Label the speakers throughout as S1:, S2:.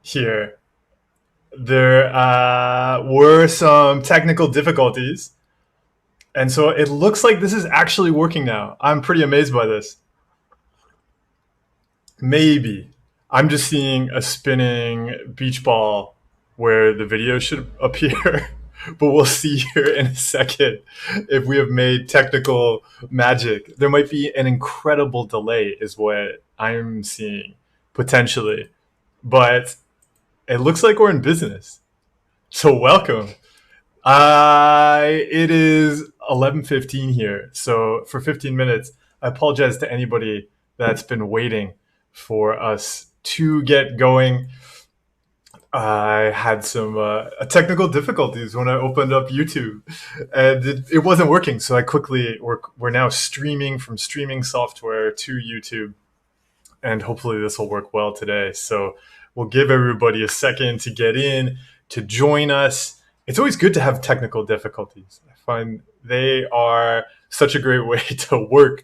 S1: here. There were some technical difficulties, and so it looks like this is actually working now. I'm pretty amazed by this. Maybe. I'm just seeing a spinning beach ball where the video should appear, but we'll see here in a second if we have made technical magic. There might be an incredible delay, is what I'm seeing potentially, but it looks like we're in business. So welcome. It is 11:15 here. So for 15 minutes, I apologize to anybody that's been waiting for us to get going. I had some technical difficulties when I opened up YouTube, and it wasn't working. So I quickly we're now streaming from streaming software to YouTube, and hopefully this will work well today. So we'll give everybody a second to get in to join us. It's always good to have technical difficulties. I find they are such a great way to work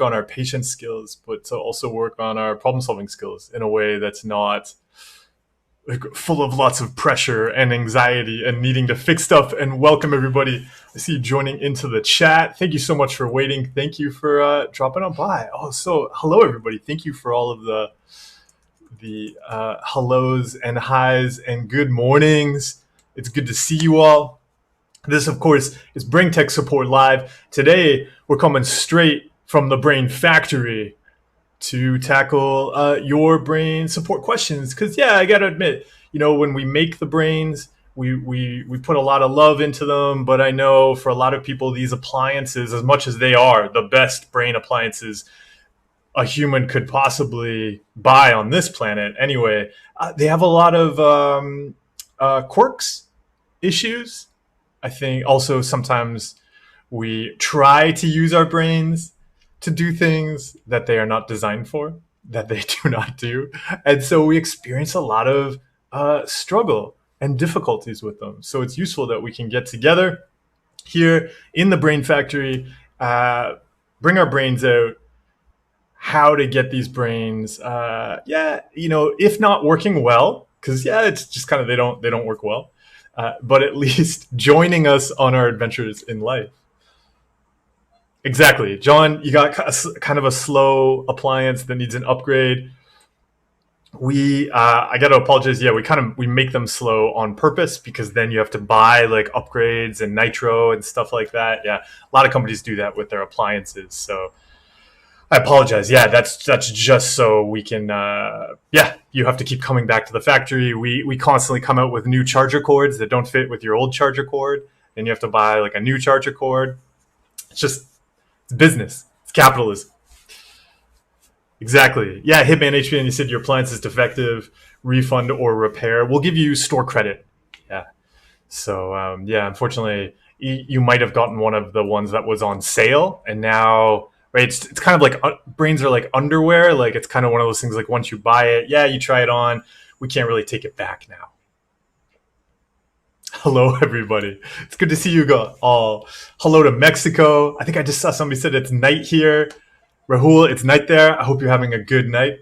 S1: on our patience skills, but to also work on our problem solving skills in a way that's not like full of lots of pressure and anxiety and needing to fix stuff. And welcome everybody. I see you joining into the chat. Thank you so much for waiting. Thank you for dropping on by. Oh, so hello everybody. Thank you for all of the hellos and highs and good mornings. It's good to see you all. This, of course, is Brain Tech Support Live. Today, we're coming straight from the Brain Factory to tackle your brain support questions. Because, yeah, I got to admit, when we make the brains, we put a lot of love into them. But I know for a lot of people, these appliances, as much as they are the best brain appliances a human could possibly buy on this planet anyway, they have a lot of quirks, issues. I think also sometimes we try to use our brains to do things that they are not designed for, that they do not do. And so we experience a lot of struggle and difficulties with them. So it's useful that we can get together here in the Brain Factory, bring our brains out, how to get these brains, if not working well, because it's just kind of they don't work well. But at least joining us on our adventures in life. Exactly. John, you got kind of a slow appliance that needs an upgrade. I got to apologize. Yeah, we make them slow on purpose because then you have to buy like upgrades and nitro and stuff like that. Yeah, a lot of companies do that with their appliances. So I apologize. Yeah, that's just so we can. You have to keep coming back to the factory. We constantly come out with new charger cords that don't fit with your old charger cord, and you have to buy like a new charger cord. It's business. It's capitalism. Exactly. Yeah, Hitman HPN. You said your appliance is defective. Refund or repair. We'll give you store credit. Yeah. So unfortunately, you might have gotten one of the ones that was on sale, and now. Right, it's kind of like brains are like underwear. Like it's kind of one of those things. Like once you buy it, you try it on. We can't really take it back now. Hello, everybody. It's good to see you all. Hello to Mexico. I think I just saw somebody said it's night here. Rahul, it's night there. I hope you're having a good night.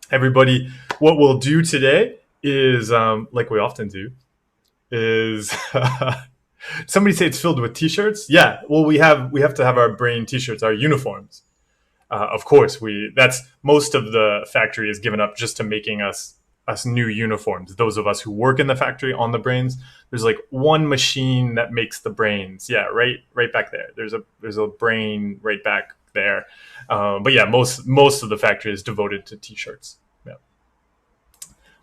S1: Everybody, what we'll do today is, like we often do, is somebody say it's filled with t-shirts. Yeah, well, we have to have our brain t-shirts, our uniforms. Of course, that's most of the factory is given up just to making us new uniforms. Those of us who work in the factory on the brains, there's like one machine that makes the brains. Yeah, right back there. There's a brain right back there. But yeah, most of the factory is devoted to t-shirts. Yeah.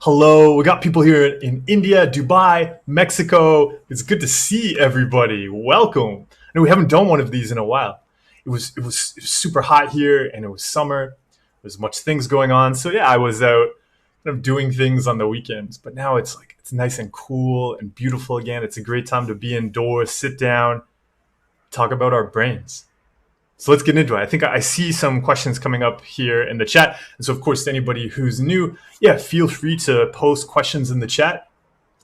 S1: Hello, we got people here in India, Dubai, Mexico. It's good to see everybody. Welcome. And we haven't done one of these in a while. It was super hot here, and it was summer. There's much things going on. So yeah, I was out kind of doing things on the weekends. But now it's nice and cool and beautiful again. It's a great time to be indoors, sit down, talk about our brains. So let's get into it. I think I see some questions coming up here in the chat. And so, of course, to anybody who's new, feel free to post questions in the chat.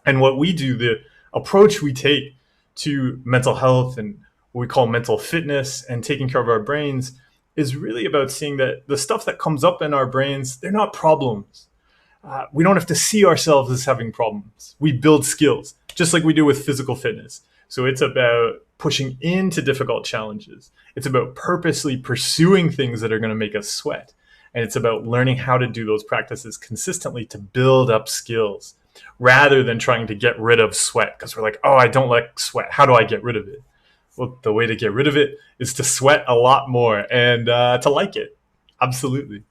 S1: And what we do, the approach we take to mental health and what we call mental fitness and taking care of our brains is really about seeing that the stuff that comes up in our brains, they're not problems. We don't have to see ourselves as having problems. We build skills, just like we do with physical fitness. So it's about pushing into difficult challenges. It's about purposely pursuing things that are going to make us sweat. And it's about learning how to do those practices consistently to build up skills rather than trying to get rid of sweat. Because we're like, oh, I don't like sweat. How do I get rid of it? Well, the way to get rid of it is to sweat a lot more and to like it. Absolutely.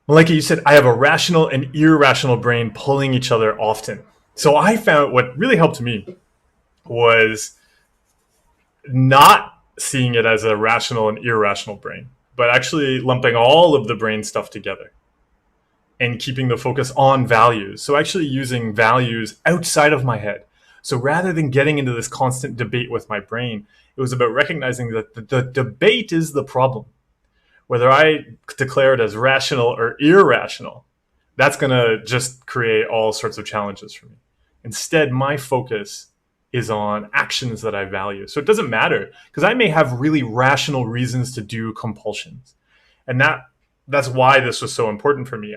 S1: Malika, you said, I have a rational and irrational brain pulling each other often. So I found what really helped me was not seeing it as a rational and irrational brain, but actually lumping all of the brain stuff together and keeping the focus on values. So actually using values outside of my head. So rather than getting into this constant debate with my brain, it was about recognizing that the debate is the problem. Whether I declare it as rational or irrational, that's going to just create all sorts of challenges for me. Instead, my focus is on actions that I value. So it doesn't matter because I may have really rational reasons to do compulsions. And that's why this was so important for me.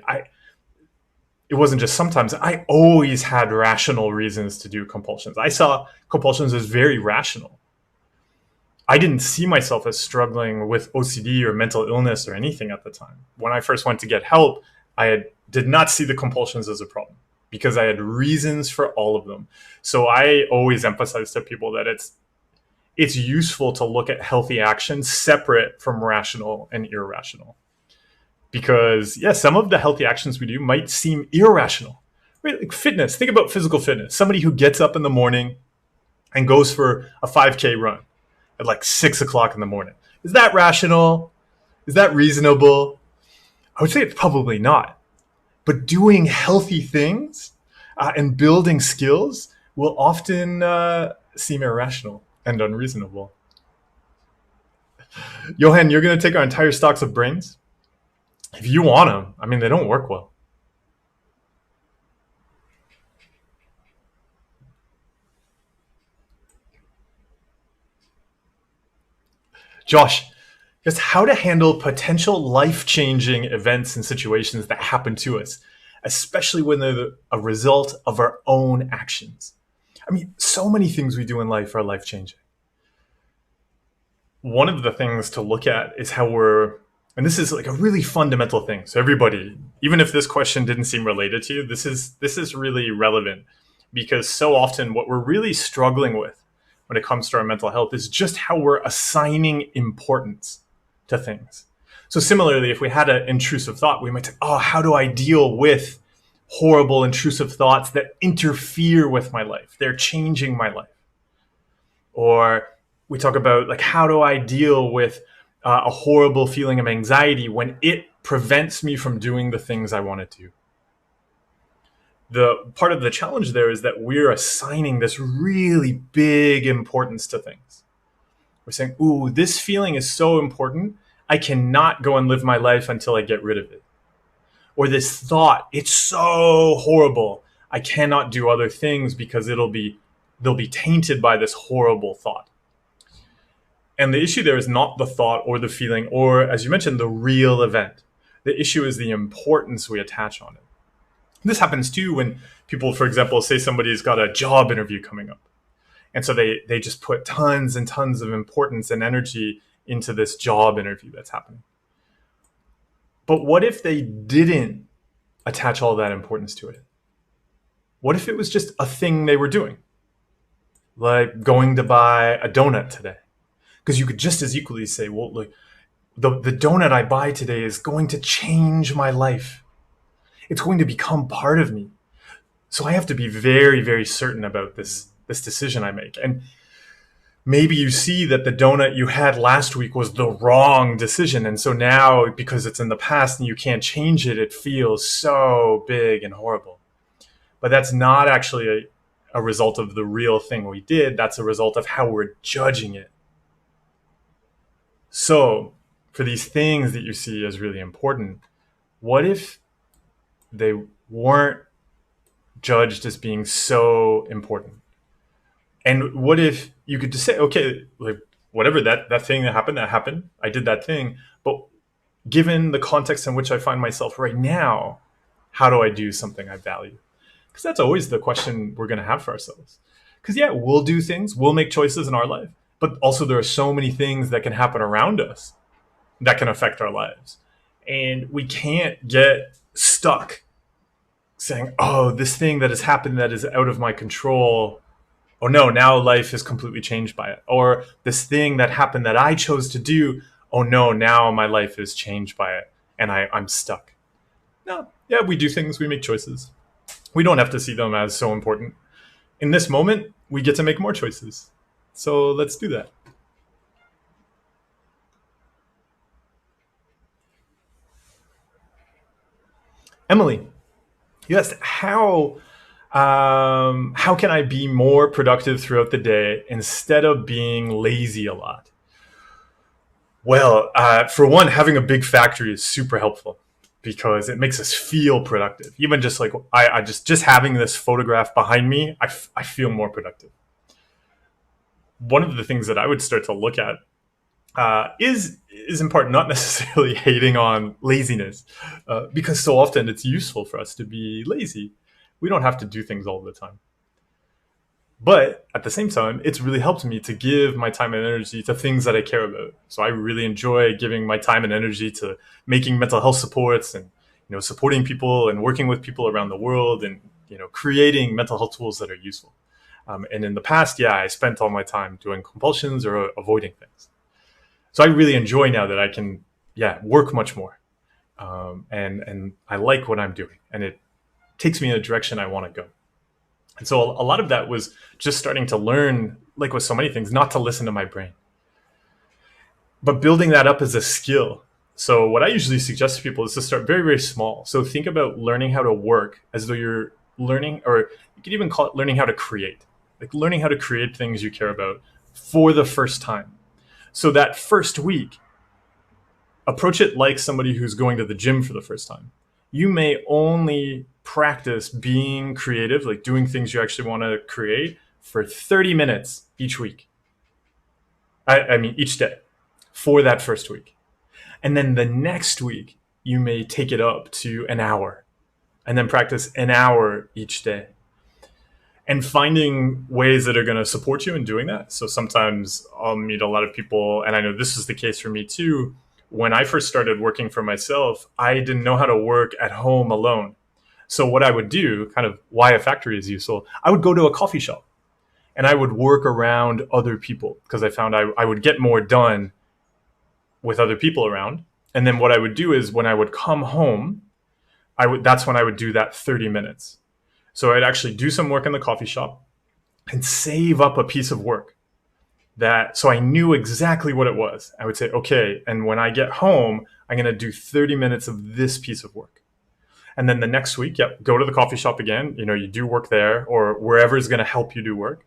S1: It wasn't just sometimes, I always had rational reasons to do compulsions. I saw compulsions as very rational. I didn't see myself as struggling with OCD or mental illness or anything at the time. When I first went to get help, did not see the compulsions as a problem because I had reasons for all of them. So I always emphasize to people that it's useful to look at healthy actions separate from rational and irrational. Because, yeah, some of the healthy actions we do might seem irrational. Right? Like fitness, think about physical fitness. Somebody who gets up in the morning and goes for a 5K run at like 6 o'clock in the morning. Is that rational? Is that reasonable? I would say it's probably not. But doing healthy things and building skills will often seem irrational and unreasonable. Johan, you're going to take our entire stocks of brains? If you want them, I mean, they don't work well. Josh, just how to handle potential life-changing events and situations that happen to us, especially when they're a result of our own actions. I mean, so many things we do in life are life-changing. One of the things to look at is how and this is like a really fundamental thing. So everybody, even if this question didn't seem related to you, this is really relevant because so often what we're really struggling with when it comes to our mental health is just how we're assigning importance to things. So similarly, if we had an intrusive thought, we might say, oh, how do I deal with horrible intrusive thoughts that interfere with my life? They're changing my life. Or we talk about like, how do I deal with a horrible feeling of anxiety when it prevents me from doing the things I want to do? The part of the challenge there is that we're assigning this really big importance to things. We're saying, ooh, this feeling is so important, I cannot go and live my life until I get rid of it. Or this thought, it's so horrible, I cannot do other things because they'll be tainted by this horrible thought. And the issue there is not the thought or the feeling, or as you mentioned, the real event. The issue is the importance we attach on it. This happens too when people, for example, say somebody's got a job interview coming up. And so they just put tons and tons of importance and energy into this job interview that's happening. But what if they didn't attach all that importance to it? What if it was just a thing they were doing? Like going to buy a donut today. Because you could just as equally say, well, like, the donut I buy today is going to change my life. It's going to become part of me. So I have to be very, very certain about this decision I make. And maybe you see that the donut you had last week was the wrong decision. And so now, because it's in the past and you can't change it, it feels so big and horrible. But that's not actually a result of the real thing we did. That's a result of how we're judging it. So for these things that you see as really important, what if they weren't judged as being so important? And what if you could just say, okay, like whatever that thing that happened, I did that thing. But given the context in which I find myself right now, how do I do something I value? Because that's always the question we're going to have for ourselves. Because, yeah, we'll do things, we'll make choices in our life, but also there are so many things that can happen around us that can affect our lives. And we can't get stuck saying, oh, this thing that has happened that is out of my control, oh no, now life is completely changed by it. Or this thing that happened that I chose to do, oh no, now my life is changed by it and I'm stuck. No, yeah, we do things, we make choices. We don't have to see them as so important. In this moment, we get to make more choices. So let's do that. Emily, you asked how can I be more productive throughout the day instead of being lazy a lot? Well, for one, having a big factory is super helpful because it makes us feel productive. Even just like I just having this photograph behind me, I feel more productive. One of the things that I would start to look at is in part not necessarily hating on laziness, because so often it's useful for us to be lazy. We don't have to do things all the time. But at the same time, it's really helped me to give my time and energy to things that I care about. So I really enjoy giving my time and energy to making mental health supports and supporting people and working with people around the world and creating mental health tools that are useful. And in the past, yeah, I spent all my time doing compulsions or avoiding things. So I really enjoy now that I can, work much more, and I like what I'm doing, and it takes me in a direction I want to go. And so a lot of that was just starting to learn, like with so many things, not to listen to my brain, but building that up as a skill. So what I usually suggest to people is to start very, very small. So think about learning how to work as though you're learning, or you could even call it learning how to create, like learning how to create things you care about for the first time. So that first week, approach it like somebody who's going to the gym for the first time. You may only practice being creative, like doing things you actually want to create, for 30 minutes each week. I mean, each day for that first week. And then the next week, you may take it up to an hour and then practice an hour each day. And finding ways that are going to support you in doing that. So sometimes I'll meet a lot of people, and I know this is the case for me too. When I first started working for myself, I didn't know how to work at home alone. So what I would do, kind of why a factory is useful, I would go to a coffee shop and I would work around other people because I found I would get more done with other people around. And then what I would do is when I would come home, that's when I would do that 30 minutes. So I'd actually do some work in the coffee shop and save up a piece of work so I knew exactly what it was. I would say, okay, and when I get home, I'm going to do 30 minutes of this piece of work. And then the next week, go to the coffee shop again. You do work there or wherever is going to help you do work.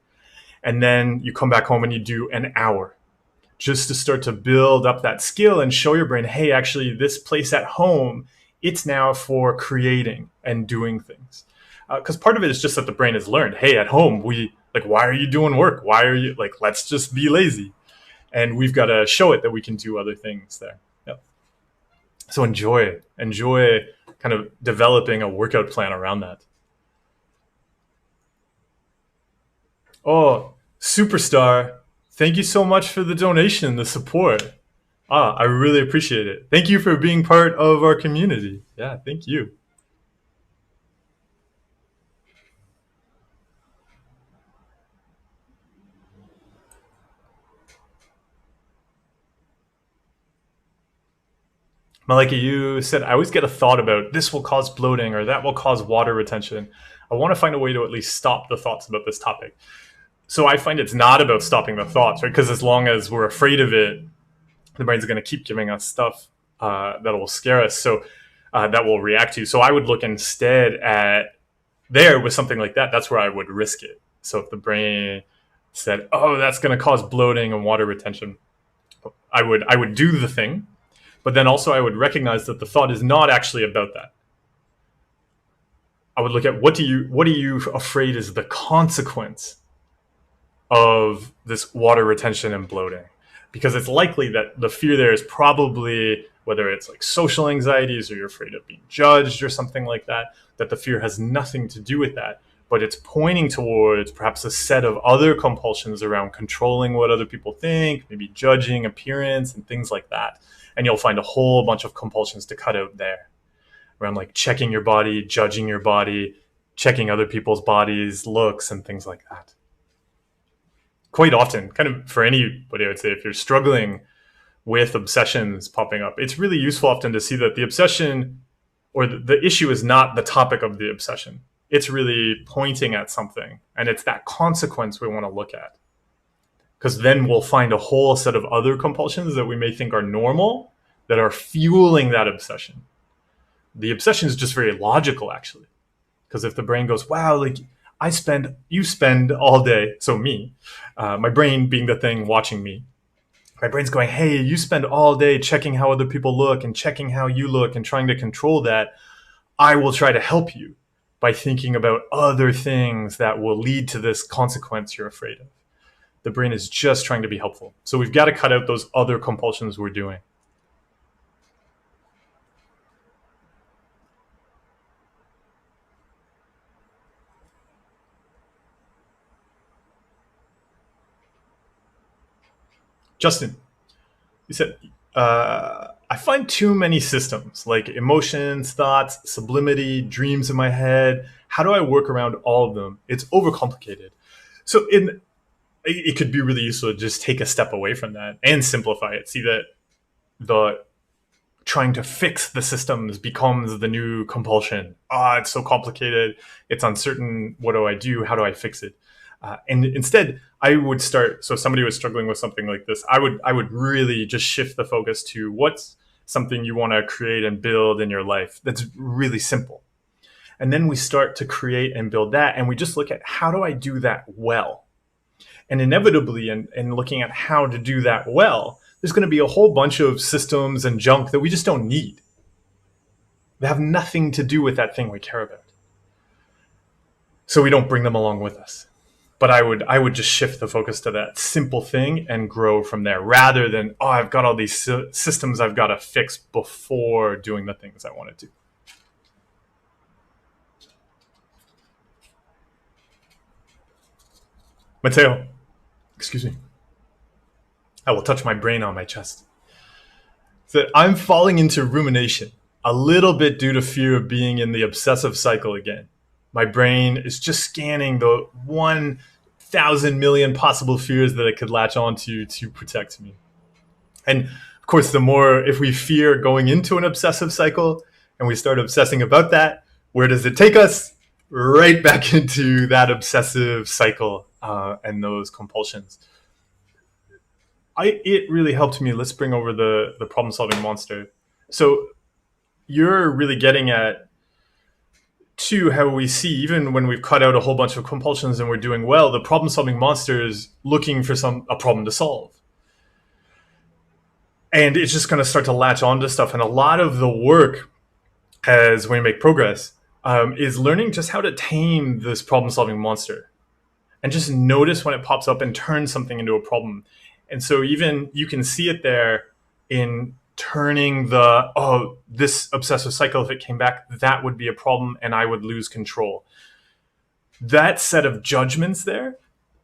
S1: And then you come back home and you do an hour just to start to build up that skill and show your brain, hey, actually, this place at home, it's now for creating and doing things. Because part of it is just that the brain has learned, hey, at home, why are you doing work? Why are you let's just be lazy. And we've got to show it that we can do other things there. Yep. So enjoy kind of developing a workout plan around that. Oh, Superstar, thank you so much for the donation, the support. I really appreciate it. Thank you for being part of our community. Yeah, thank you. Malika, you said, I always get a thought about this will cause bloating or that will cause water retention. I want to find a way to at least stop the thoughts about this topic. So I find it's not about stopping the thoughts, right? Because as long as we're afraid of it, the brain's going to keep giving us stuff that will scare us. So that will react to. So I would look instead at there with something like that. That's where I would risk it. So if the brain said, oh, that's going to cause bloating and water retention, I would do the thing. But then also I would recognize that the thought is not actually about that. I would look at what are you afraid is the consequence of this water retention and bloating? Because it's likely that the fear there is probably whether it's like social anxieties or you're afraid of being judged or something like that, that the fear has nothing to do with that, but it's pointing towards perhaps a set of other compulsions around controlling what other people think, maybe judging appearance and things like that. And you'll find a whole bunch of compulsions to cut out there around like checking your body, judging your body, checking other people's bodies, looks, and things like that. Quite often, kind of for anybody, I would say, if you're struggling with obsessions popping up, it's really useful often to see that the obsession or the issue is not the topic of the obsession. It's really pointing at something, and it's that consequence we want to look at. Because then we'll find a whole set of other compulsions that we may think are normal that are fueling that obsession. The obsession is just very logical, actually. Because if the brain goes, wow, like you spend all day, so me, my brain being the thing watching me, my brain's going, hey, you spend all day checking how other people look and checking how you look and trying to control that. I will try to help you by thinking about other things that will lead to this consequence you're afraid of. The brain is just trying to be helpful. So we've got to cut out those other compulsions we're doing. Justin, you said, I find too many systems like emotions, thoughts, sublimity, dreams in my head. How do I work around all of them? It's overcomplicated. So it could be really useful to just take a step away from that and simplify it. See that the trying to fix the systems becomes the new compulsion. It's so complicated. It's uncertain. What do I do? How do I fix it? And instead, I would start. So if somebody was struggling with something like this, I would really just shift the focus to what's something you want to create and build in your life that's really simple. And then we start to create and build that. And we just look at how do I do that well? And inevitably, in looking at how to do that well, there's going to be a whole bunch of systems and junk that we just don't need. They have nothing to do with that thing we care about. So we don't bring them along with us. But I would just shift the focus to that simple thing and grow from there, rather than, I've got all these systems I've got to fix before doing the things I want to do. Mateo, excuse me. I will touch my brain on my chest. So I'm falling into rumination, a little bit due to fear of being in the obsessive cycle again. My brain is just scanning the 1,000 million possible fears that it could latch onto to protect me. And of course, the more, if we fear going into an obsessive cycle and we start obsessing about that, where does it take us? Right back into that obsessive cycle and those compulsions. It really helped me. Let's bring over the problem-solving monster. So you're really getting at, too, how we see, even when we've cut out a whole bunch of compulsions and we're doing well, the problem-solving monster is looking for a problem to solve. And it's just going to start to latch onto stuff. And a lot of the work, as we make progress, is learning just how to tame this problem-solving monster. And just notice when it pops up and turn something into a problem. And so even you can see it there in turning this obsessive cycle, if it came back, that would be a problem and I would lose control. That set of judgments there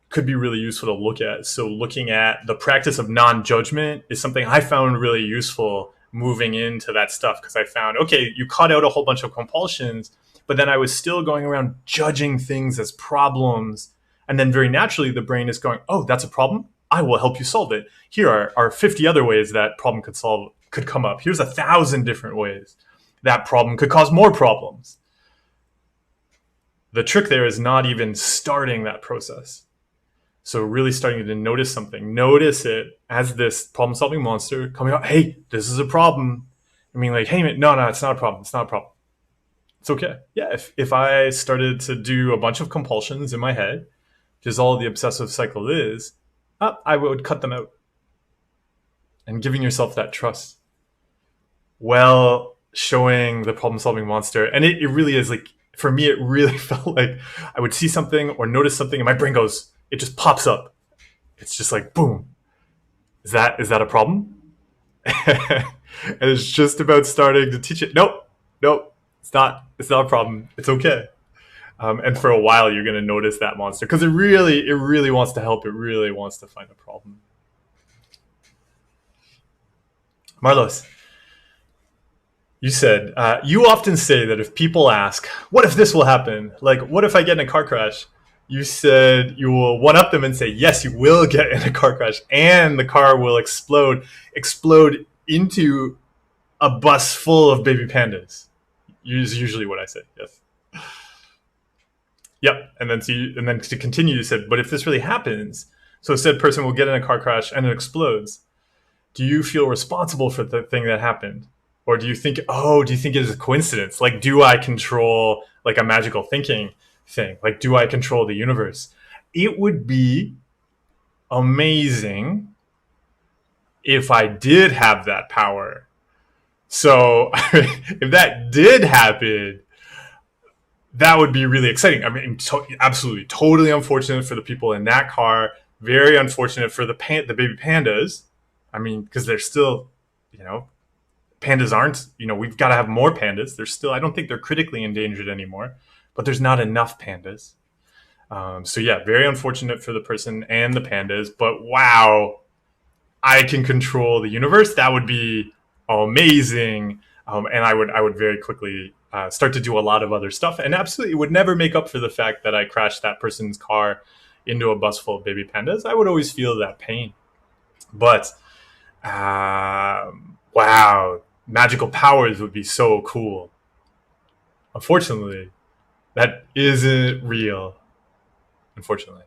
S1: could be really useful to look at. So looking at the practice of non-judgment is something I found really useful moving into that stuff, because I found, okay, you cut out a whole bunch of compulsions, but then I was still going around judging things as problems. And then very naturally, the brain is going, oh, that's a problem? I will help you solve it. Here are 50 other ways that problem could come up. Here's 1,000 different ways that problem could cause more problems. The trick there is not even starting that process. So really starting to notice something. Notice it as this problem-solving monster coming out. Hey, this is a problem. I mean, like, hey, no, it's not a problem. It's not a problem. It's okay. Yeah, if I started to do a bunch of compulsions in my head, which is all the obsessive cycle is, I would cut them out. And giving yourself that trust. Well, showing the problem-solving monster. And it really is like, for me, it really felt like I would see something or notice something and my brain goes, it just pops up. It's just like, boom. Is that a problem? and it's just about starting to teach it. Nope, nope, it's not. It's not a problem. It's okay. And for a while, you're going to notice that monster because it really wants to help. It really wants to find a problem. Marlos, you said you often say that if people ask, "What if this will happen?" Like, "What if I get in a car crash?" You said you will one up them and say, "Yes, you will get in a car crash, and the car will explode into a bus full of baby pandas." Is usually what I say. Yes. Yep. And then to continue, you said, "But if this really happens, so said person will get in a car crash and it explodes. Do you feel responsible for the thing that happened, or do you think it is a coincidence? Like, do I control like a magical thinking thing? Like, do I control the universe?" It would be amazing if I did have that power. So if that did happen, that would be really exciting. I mean, absolutely, totally unfortunate for the people in that car. Very unfortunate for the baby pandas. I mean, because they're still, pandas aren't. We've got to have more pandas. They're still. I don't think they're critically endangered anymore, but there's not enough pandas. So yeah, very unfortunate for the person and the pandas. But wow, I can control the universe. That would be amazing. And I would very quickly start to do a lot of other stuff, and absolutely would never make up for the fact that I crashed that person's car into a bus full of baby pandas. I would always feel that pain. But wow, magical powers would be so cool. Unfortunately, that isn't real. Unfortunately.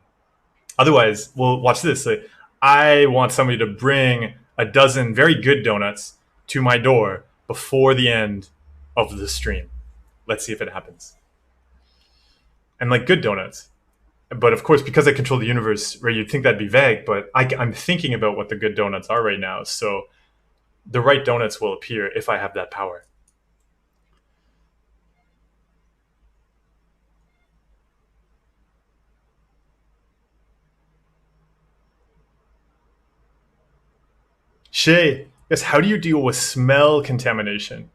S1: Otherwise, well, watch this. Like, I want somebody to bring a dozen very good donuts to my door before the end of the stream. Let's see if it happens. And like good donuts. But of course, because I control the universe, right, you'd think that'd be vague, but I'm thinking about what the good donuts are right now. So the right donuts will appear if I have that power. Shay, yes, how do you deal with smell contamination?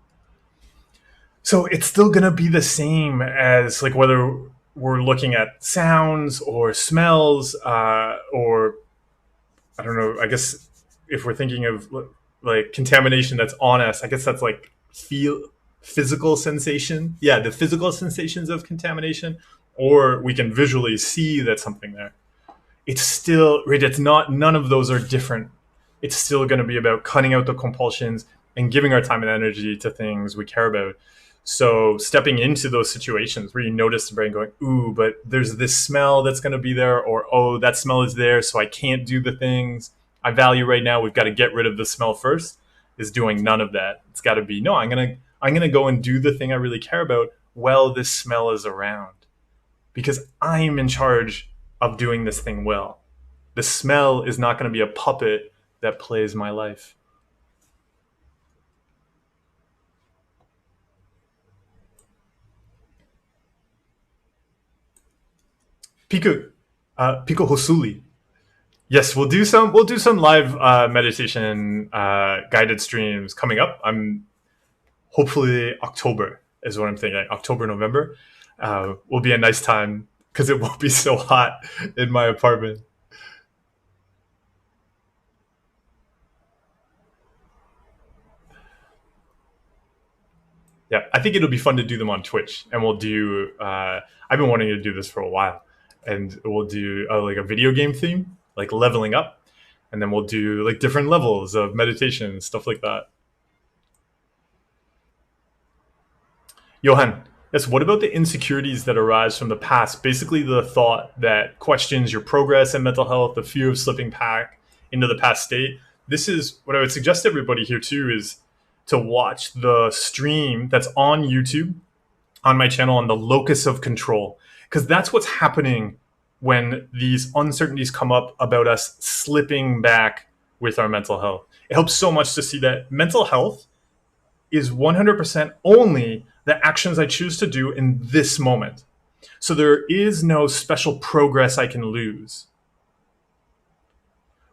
S1: So it's still going to be the same as like whether we're looking at sounds or smells or I don't know. I guess if we're thinking of like contamination that's on us, I guess that's like physical sensation. Yeah, the physical sensations of contamination, or we can visually see that something there. It's still right. It's not. None of those are different. It's still going to be about cutting out the compulsions and giving our time and energy to things we care about. So stepping into those situations where you notice the brain going, "Ooh, but there's this smell that's going to be there," or "Oh, that smell is there, so I can't do the things I value right now. We've got to get rid of the smell first," is doing none of that. It's got to be, "No, I'm gonna go and do the thing I really care about while this smell is around, because I'm in charge of doing this thing well. The smell is not going to be a puppet that plays my life." Pico Hosuli. Yes, we'll do some live meditation guided streams coming up. I'm hopefully October is what I'm thinking. October, November will be a nice time because it won't be so hot in my apartment. Yeah, I think it'll be fun to do them on Twitch, and we'll do. I've been wanting to do this for a while, and we'll do like a video game theme, like leveling up, and then we'll do like different levels of meditation and stuff like that. Johan, yes. What about the insecurities that arise from the past? Basically, the thought that questions your progress and mental health, the fear of slipping back into the past state. This is what I would suggest to everybody here too: is to watch the stream that's on YouTube on my channel on the locus of control, because that's what's happening when these uncertainties come up about us slipping back with our mental health. It helps so much to see that mental health is 100% only the actions I choose to do in this moment. So there is no special progress I can lose.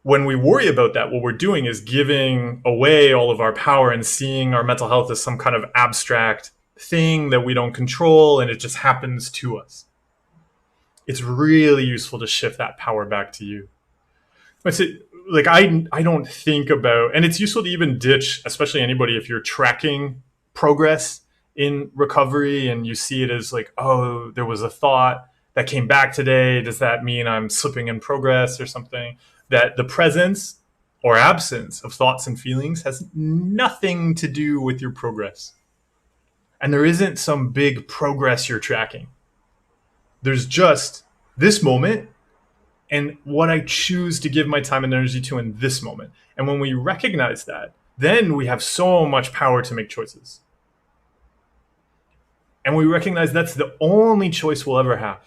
S1: when we worry about that, what we're doing is giving away all of our power and seeing our mental health as some kind of abstract thing that we don't control and it just happens to us. It's really useful to shift that power back to you. Like I don't think about, and it's useful to even ditch, especially anybody if you're tracking progress in recovery and you see it as like, oh, there was a thought that came back today. Does that mean I'm slipping in progress or something? That the presence or absence of thoughts and feelings has nothing to do with your progress. And there isn't some big progress you're tracking. There's just this moment and what I choose to give my time and energy to in this moment. And when we recognize that, then we have so much power to make choices. And we recognize that's the only choice we'll ever have.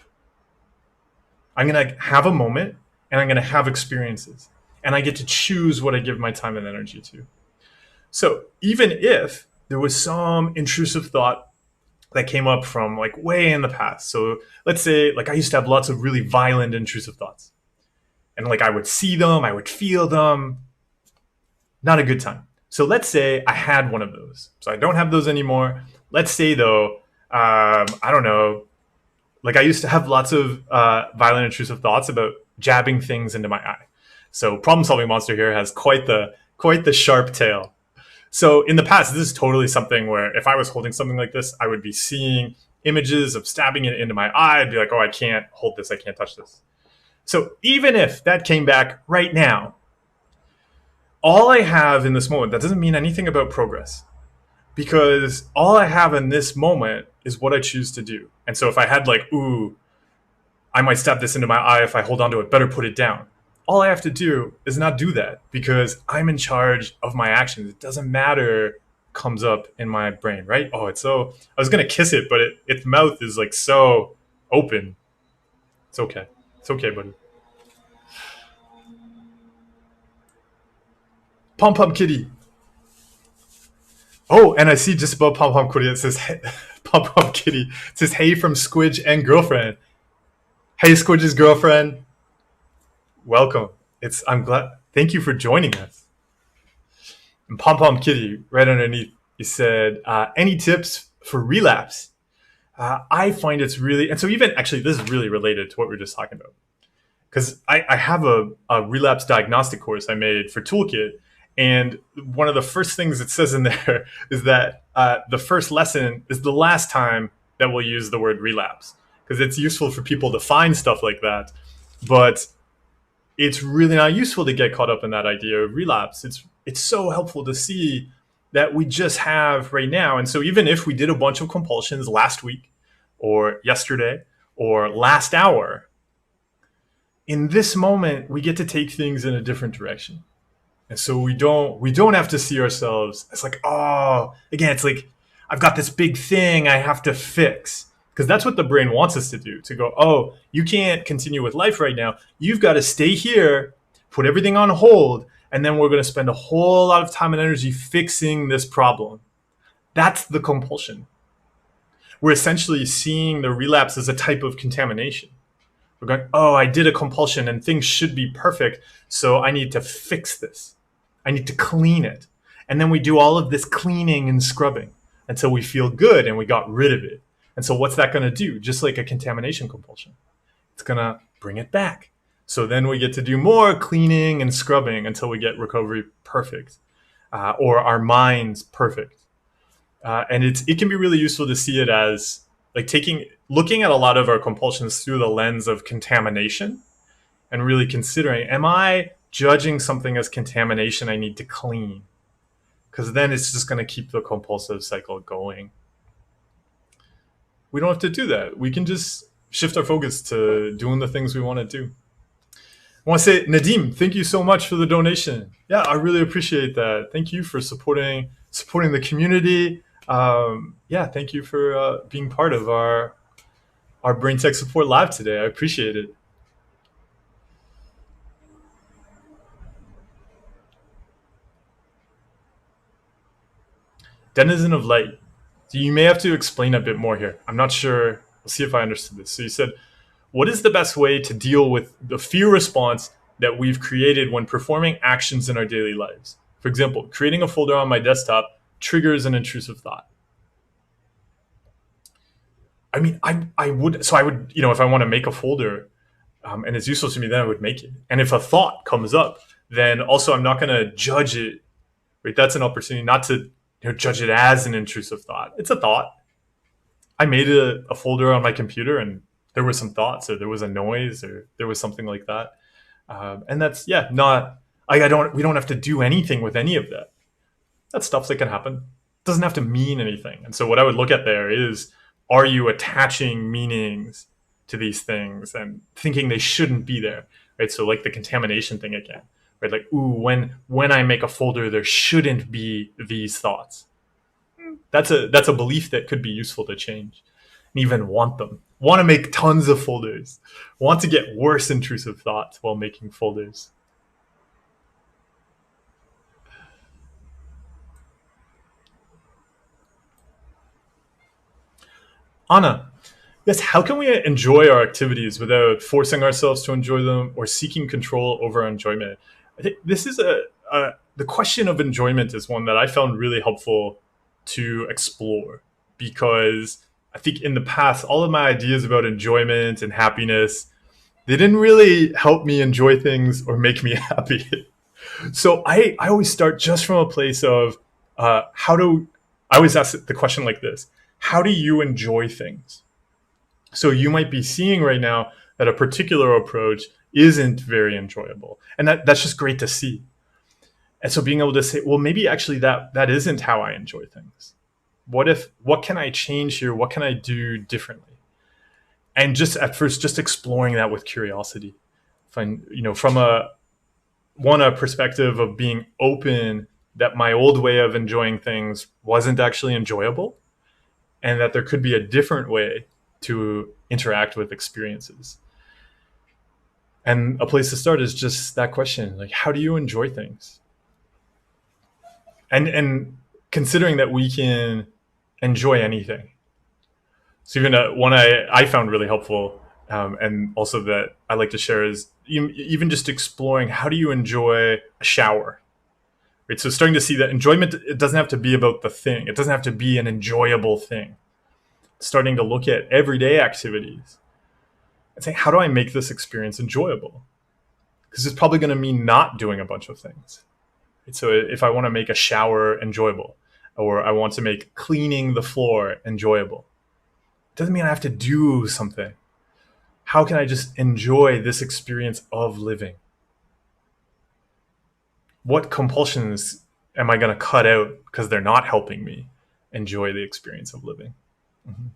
S1: I'm going to have a moment and I'm going to have experiences. And I get to choose what I give my time and energy to. So even if there was some intrusive thought that came up from like way in the past. So let's say like I used to have lots of really violent intrusive thoughts. And like I would see them, I would feel them. Not a good time. So let's say I had one of those. So I don't have those anymore. Let's say though, I don't know, like I used to have lots of violent intrusive thoughts about jabbing things into my eye. So problem solving monster here has quite the sharp tail. So in the past, this is totally something where if I was holding something like this, I would be seeing images of stabbing it into my eye. I'd be like, oh, I can't hold this. I can't touch this. So even if that came back right now, all I have in this moment, that doesn't mean anything about progress. Because all I have in this moment is what I choose to do. And so if I had like, ooh, I might stab this into my eye if I hold onto it, better put it down. All I have to do is not do that because I'm in charge of my actions. It doesn't matter comes up in my brain, right? Oh, it's so, I was going to kiss it, but its mouth is like so open. It's okay. It's okay, buddy. Pom Pom Kitty. Oh, and I see just above Pom Pom Kitty, it says, hey, Pom Pom Kitty. It says, hey from Squidge and girlfriend. Hey, Squidge's girlfriend. Welcome. I'm glad. Thank you for joining us. And Pom Pom Kitty, right underneath, you said, any tips for relapse? I find it's really, and so even actually, this is really related to what we were just talking about. Because I have a relapse diagnostic course I made for Toolkit. And one of the first things it says in there is that the first lesson is the last time that we'll use the word relapse. Because it's useful for people to find stuff like that. But it's really not useful to get caught up in that idea of relapse. It's so helpful to see that we just have right now. And so even if we did a bunch of compulsions last week or yesterday or last hour, in this moment, we get to take things in a different direction. And so we don't have to see ourselves as like, oh, again, it's like, I've got this big thing I have to fix. Because that's what the brain wants us to do, to go, oh, you can't continue with life right now. You've got to stay here, put everything on hold, and then we're going to spend a whole lot of time and energy fixing this problem. That's the compulsion. We're essentially seeing the relapse as a type of contamination. We're going, oh, I did a compulsion and things should be perfect, so I need to fix this. I need to clean it. And then we do all of this cleaning and scrubbing until we feel good and we got rid of it. And so what's that going to do? Just like a contamination compulsion. It's going to bring it back. So then we get to do more cleaning and scrubbing until we get recovery perfect or our minds perfect. And it can be really useful to see it as like looking at a lot of our compulsions through the lens of contamination and really considering, am I judging something as contamination I need to clean? Because then it's just going to keep the compulsive cycle going. We don't have to do that. We can just shift our focus to doing the things we want to do. I want to say, Nadim, thank you so much for the donation. Yeah, I really appreciate that. Thank you for supporting the community. Thank you for being part of our Brain Tech Support Live today. I appreciate it. Denizen of Light. So you may have to explain a bit more here. I'm not sure. We'll see if I understood this. So you said, what is the best way to deal with the fear response that we've created when performing actions in our daily lives. For example, creating a folder on my desktop triggers an intrusive thought. I mean, I would, if I want to make a folder and it's useful to me, then I would make it. And if a thought comes up, then also I'm not going to judge it. Right? That's an opportunity not to judge it as an intrusive thought. It's a thought. I made a folder on my computer and there were some thoughts or there was a noise or there was something like that. And that's, not, we don't have to do anything with any of that. That's stuff that can happen. It doesn't have to mean anything. And so what I would look at there is, are you attaching meanings to these things and thinking they shouldn't be there? Right? So like the contamination thing again, right? Like, ooh, when I make a folder, there shouldn't be these thoughts. That's a belief that could be useful to change and even want them. Want to make tons of folders. Want to get worse intrusive thoughts while making folders. Anna, yes, how can we enjoy our activities without forcing ourselves to enjoy them or seeking control over our enjoyment? I think this is the question of enjoyment is one that I found really helpful to explore, because I think in the past, all of my ideas about enjoyment and happiness, they didn't really help me enjoy things or make me happy. So I always start just from a place of I always ask the question like this: how do you enjoy things? So you might be seeing right now that a particular approach isn't very enjoyable, and that's just great to see. And so being able to say, well, maybe actually that isn't how I enjoy things. What can I change here? What can I do differently? And just at first, just exploring that with curiosity. From a perspective of being open that my old way of enjoying things wasn't actually enjoyable, and that there could be a different way to interact with experiences. And a place to start is just that question, like, how do you enjoy things? And considering that we can enjoy anything. So even one I found really helpful, and also that I like to share, is even just exploring, how do you enjoy a shower? Right? So starting to see that enjoyment, it doesn't have to be about the thing. It doesn't have to be an enjoyable thing. Starting to look at everyday activities and saying, how do I make this experience enjoyable? Because it's probably going to mean not doing a bunch of things. Right? So if I want to make a shower enjoyable, or I want to make cleaning the floor enjoyable, it doesn't mean I have to do something. How can I just enjoy this experience of living? What compulsions am I going to cut out because they're not helping me enjoy the experience of living? Mm-hmm.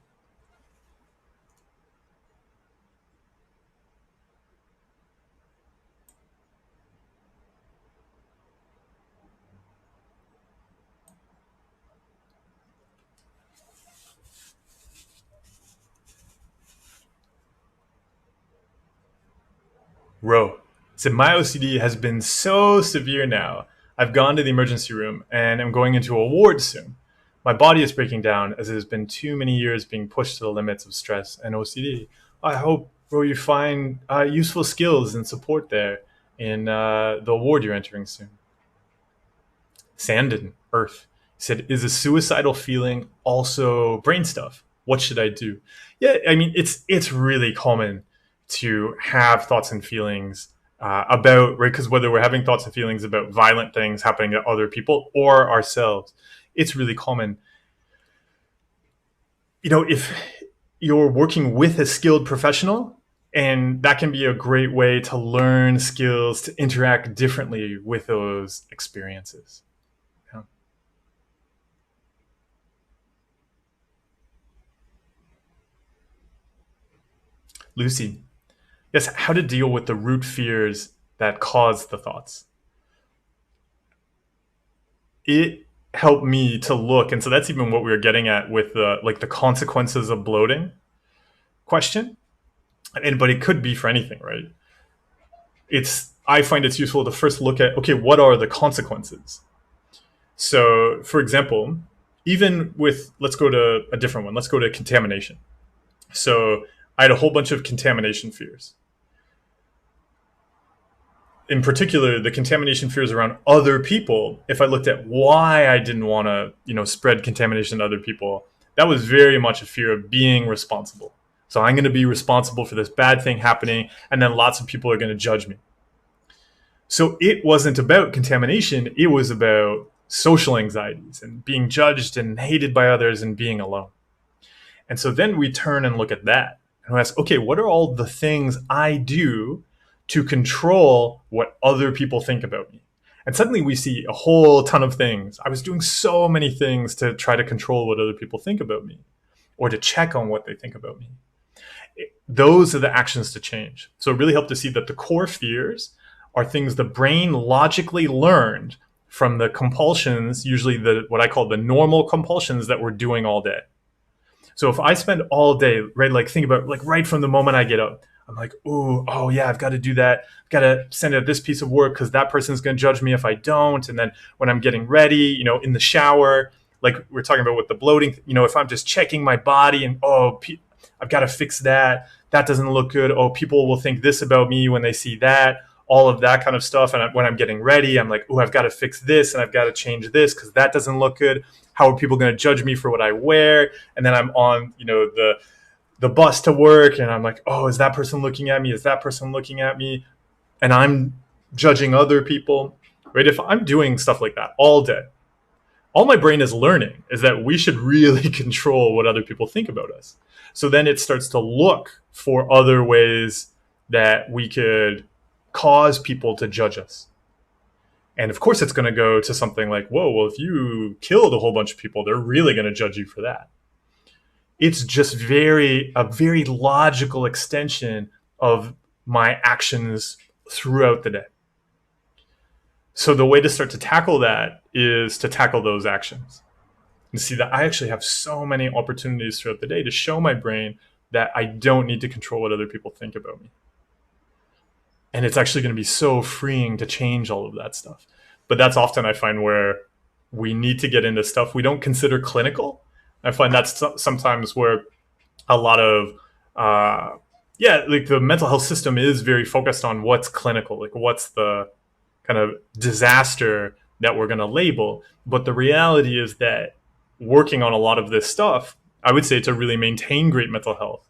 S1: Ro. So my OCD has been so severe now. I've gone to the emergency room and I'm going into a ward soon. My body is breaking down as it has been too many years being pushed to the limits of stress and OCD. I hope, Ro, you find useful skills and support there in the ward you're entering soon. Sandon, Earth, said, is a suicidal feeling also brain stuff? What should I do? Yeah, I mean, it's really common to have thoughts and feelings about, right? Because whether we're having thoughts and feelings about violent things happening to other people or ourselves, it's really common. If you're working with a skilled professional, and that can be a great way to learn skills to interact differently with those experiences. Yeah. Lucy, yes, how to deal with the root fears that cause the thoughts. It helped me to look, and so that's even what we were getting at with the consequences of bloating question. But it could be for anything, right? I find it's useful to first look at, okay, what are the consequences? So, for example, even with, let's go to a different one. Let's go to contamination. So I had a whole bunch of contamination fears. in particular, the contamination fears around other people, if I looked at why I didn't want to, spread contamination to other people, that was very much a fear of being responsible. So I'm going to be responsible for this bad thing happening, and then lots of people are going to judge me. So it wasn't about contamination, it was about social anxieties and being judged and hated by others and being alone. And so then we turn and look at that and we ask, okay, what are all the things I do to control what other people think about me? And suddenly we see a whole ton of things. I was doing so many things to try to control what other people think about me or to check on what they think about me. Those are the actions to change. So it really helped to see that the core fears are things the brain logically learned from the compulsions, usually what I call the normal compulsions that we're doing all day. So if I spend all day, right, like think about like right from the moment I get up, I'm like, oh yeah, I've got to do that. I've got to send out this piece of work because that person's going to judge me if I don't. And then when I'm getting ready, in the shower, like we're talking about with the bloating, if I'm just checking my body and, I've got to fix that. That doesn't look good. Oh, people will think this about me when they see that. All of that kind of stuff. And when I'm getting ready, I'm like, I've got to fix this and I've got to change this because that doesn't look good. How are people going to judge me for what I wear? And then I'm on, the bus to work and I'm like, is that person looking at me? Is that person looking at me? And I'm judging other people, right? If I'm doing stuff like that all day, all my brain is learning is that we should really control what other people think about us. So then it starts to look for other ways that we could cause people to judge us. And of course, it's going to go to something like, if you killed a whole bunch of people, they're really going to judge you for that. It's just a very logical extension of my actions throughout the day. So the way to start to tackle that is to tackle those actions. And see that I actually have so many opportunities throughout the day to show my brain that I don't need to control what other people think about me. And it's actually going to be so freeing to change all of that stuff. But that's often I find where we need to get into stuff we don't consider clinical. I find that's sometimes where a lot of, like the mental health system is very focused on what's clinical, like what's the kind of disaster that we're going to label. But the reality is that working on a lot of this stuff, I would say to really maintain great mental health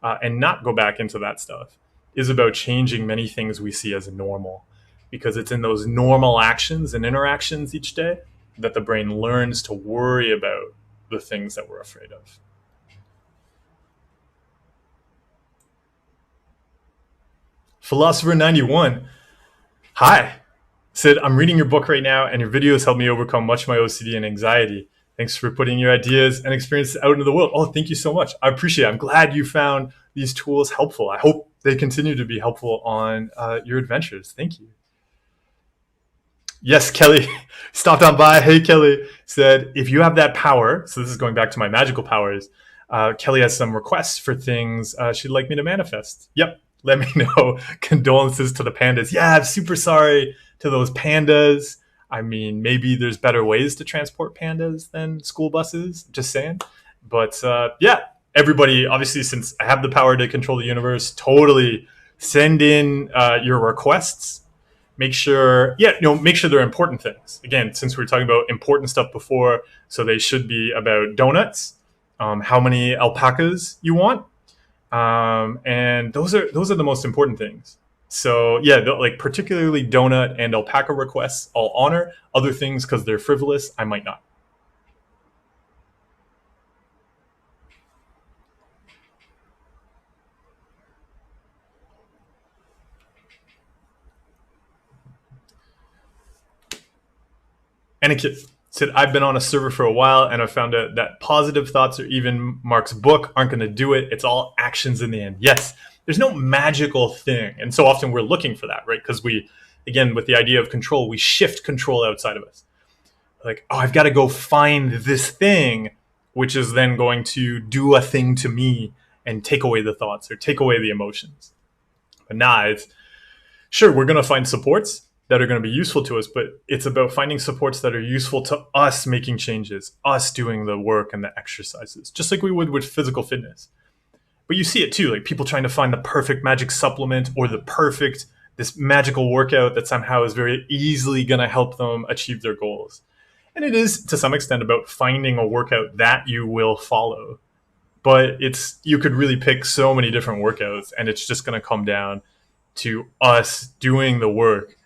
S1: and not go back into that stuff, is about changing many things we see as normal, because it's in those normal actions and interactions each day that the brain learns to worry about the things that we're afraid of. Philosopher 91, hi, said, I'm reading your book right now and your videos helped me overcome much of my OCD and anxiety. Thanks for putting your ideas and experiences out into the world. Oh, thank you so much. I appreciate it. I'm glad you found these tools helpful. I hope they continue to be helpful on your adventures. Thank you. Yes, Kelly stopped on by. Hey, Kelly said, if you have that power, so this is going back to my magical powers, Kelly has some requests for things she'd like me to manifest. Yep, let me know. Condolences to the pandas. Yeah, I'm super sorry to those pandas. I mean, maybe there's better ways to transport pandas than school buses, just saying. But everybody, obviously, since I have the power to control the universe, totally send in your requests. Make sure they're important things. Again, since we were talking about important stuff before, so they should be about donuts, how many alpacas you want, and those are the most important things. So like particularly donut and alpaca requests, I'll honor. Other things, because they're frivolous, I might not. Etiquette said, I've been on a server for a while and I've found out that positive thoughts or even Mark's book aren't going to do it. It's all actions in the end. Yes, there's no magical thing. And so often we're looking for that, right? Because we, again, with the idea of control, we shift control outside of us. Like, I've got to go find this thing, which is then going to do a thing to me and take away the thoughts or take away the emotions. But it's sure, we're going to find supports that are going to be useful to us, but it's about finding supports that are useful to us making changes, us doing the work and the exercises, just like we would with physical fitness. But you see it too, like people trying to find the perfect magic supplement or the perfect this magical workout that somehow is very easily going to help them achieve their goals. And it is to some extent about finding a workout that you will follow. But you could really pick so many different workouts, and it's just going to come down to us doing the work,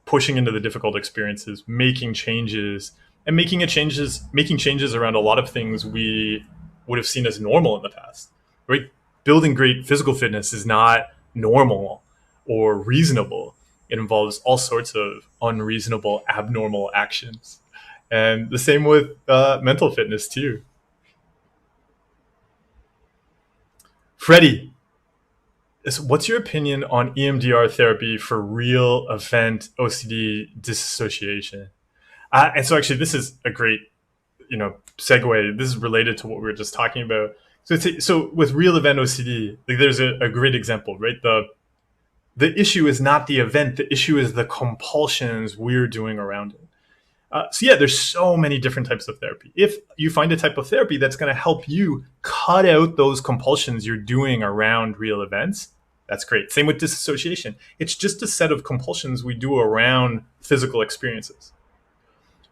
S1: pushing into the difficult experiences, making changes, and making changes around a lot of things we would have seen as normal in the past. Right? Building great physical fitness is not normal or reasonable. It involves all sorts of unreasonable, abnormal actions. And the same with mental fitness too. Freddie, what's your opinion on EMDR therapy for real event OCD dissociation? And so actually, this is a great, segue. This is related to what we were just talking about. So with real event OCD, like there's a great example, right? The issue is not the event. The issue is the compulsions we're doing around it. So yeah, there's so many different types of therapy. If you find a type of therapy that's going to help you cut out those compulsions you're doing around real events, that's great. Same with disassociation. It's just a set of compulsions we do around physical experiences.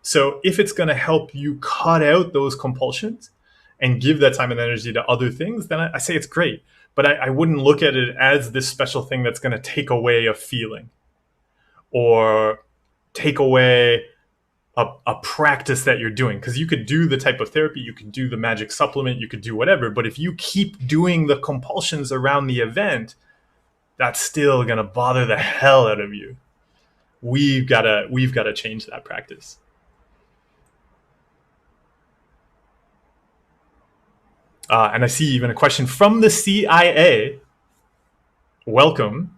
S1: So if it's going to help you cut out those compulsions and give that time and energy to other things, then I say it's great. But I wouldn't look at it as this special thing that's going to take away a feeling or take away a practice that you're doing. Because you could do the type of therapy, you could do the magic supplement, you could do whatever. But if you keep doing the compulsions around the event, that's still going to bother the hell out of you. We've got to change that practice. And I see even a question from the CIA. Welcome.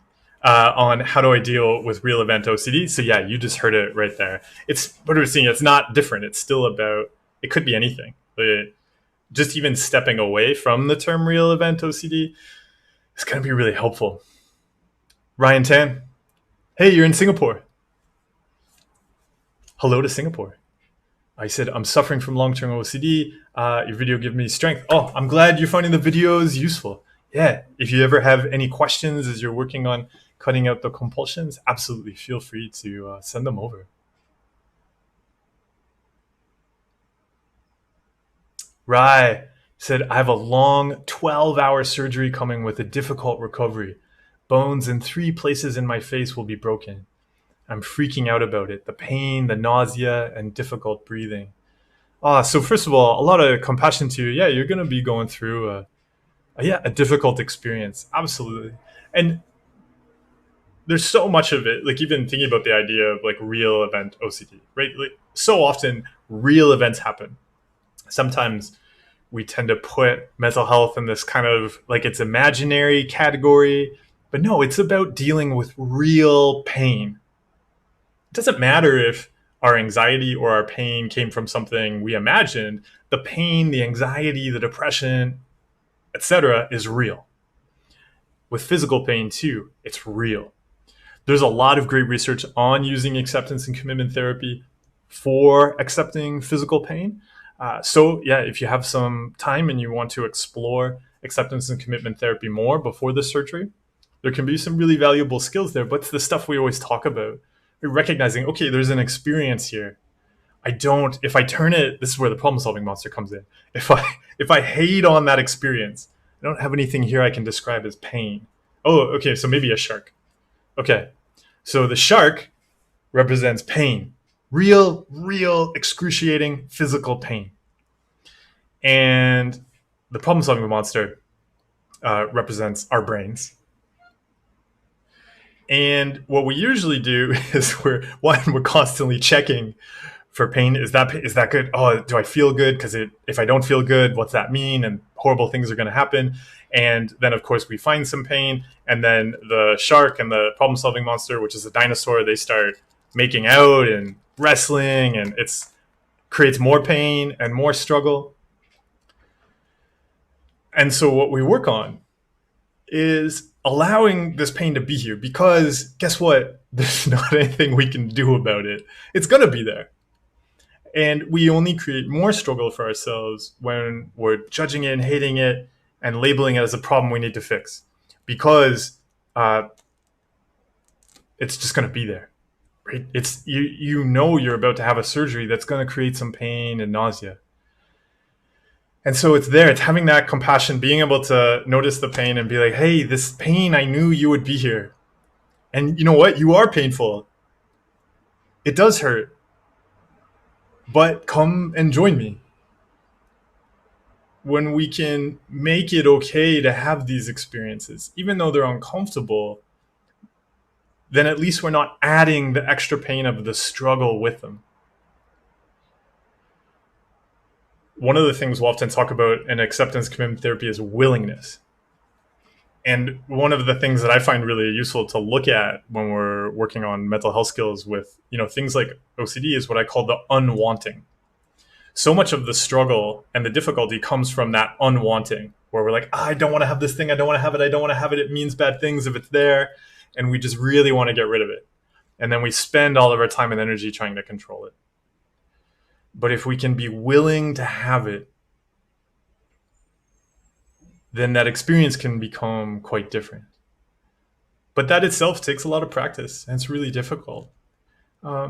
S1: On how do I deal with real event OCD. So yeah, you just heard it right there. It's what we're seeing. It's not different. It's still about, it could be anything. But just even stepping away from the term real event OCD is going to be really helpful. Ryan Tan. Hey, you're in Singapore. Hello to Singapore. I said, I'm suffering from long-term OCD. Your video gave me strength. Oh, I'm glad you're finding the videos useful. Yeah, if you ever have any questions as you're working on cutting out the compulsions, absolutely feel free to send them over. Right. Said, I have a long 12-hour surgery coming with a difficult recovery. Bones in 3 places in my face will be broken. I'm freaking out about it. The pain, the nausea, and difficult breathing. So first of all, a lot of compassion to you. Yeah, you're going to be going through a difficult experience. Absolutely. And there's so much of it, like even thinking about the idea of like real event OCD, right? Like, so often real events happen. Sometimes we tend to put mental health in this kind of like it's imaginary category, but no, it's about dealing with real pain. It doesn't matter if our anxiety or our pain came from something we imagined. The pain, the anxiety, the depression, etc. is real. With physical pain too, it's real. There's a lot of great research on using acceptance and commitment therapy for accepting physical pain. So yeah, if you have some time and you want to explore acceptance and commitment therapy more before the surgery, there can be some really valuable skills there. But it's the stuff we always talk about. We're recognizing, okay, there's an experience here. If I turn it, this is where the problem solving monster comes in. If I hate on that experience, I don't have anything here I can describe as pain. Oh, okay, so maybe a shark. Okay, so the shark represents pain. Real, excruciating physical pain. And the problem solving monster represents our brains. And what we usually do is we're constantly checking for pain. Is that good? Oh, do I feel good? Because if I don't feel good, what's that mean? And horrible things are going to happen. And then, of course, we find some pain. And then the shark and the problem-solving monster, which is a dinosaur, they start making out and wrestling. And it creates more pain and more struggle. And so what we work on is allowing this pain to be here. Because guess what? There's not anything we can do about it. It's going to be there. And we only create more struggle for ourselves when we're judging it and hating it and labeling it as a problem we need to fix. Because it's just going to be there, right? It's you know you're about to have a surgery that's going to create some pain and nausea. And so it's there. It's having that compassion, being able to notice the pain and be like, hey, this pain, I knew you would be here. And you know what? You are painful. It does hurt. But come and join me. When we can make it okay to have these experiences, even though they're uncomfortable, then at least we're not adding the extra pain of the struggle with them. One of the things we'll often talk about in acceptance commitment therapy is willingness. And one of the things that I find really useful to look at when we're working on mental health skills with, things like OCD is what I call the unwanting. So much of the struggle and the difficulty comes from that unwanting, where we're like, I don't want to have this thing. I don't want to have it. I don't want to have it. It means bad things if it's there. And we just really want to get rid of it. And then we spend all of our time and energy trying to control it. But if we can be willing to have it, then that experience can become quite different. But that itself takes a lot of practice, and it's really difficult.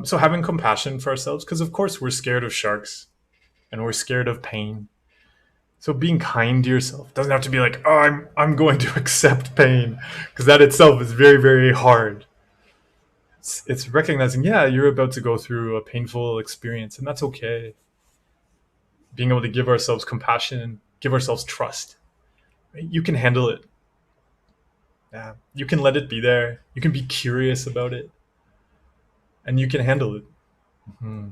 S1: So having compassion for ourselves, because of course we're scared of sharks and we're scared of pain. So being kind to yourself doesn't have to be like, oh, I'm going to accept pain, because that itself is very, very hard. It's recognizing, yeah, you're about to go through a painful experience, and that's okay. Being able to give ourselves compassion, give ourselves trust. Right? You can handle it. Yeah, you can let it be there. You can be curious about it, and you can handle it. Mm-hmm.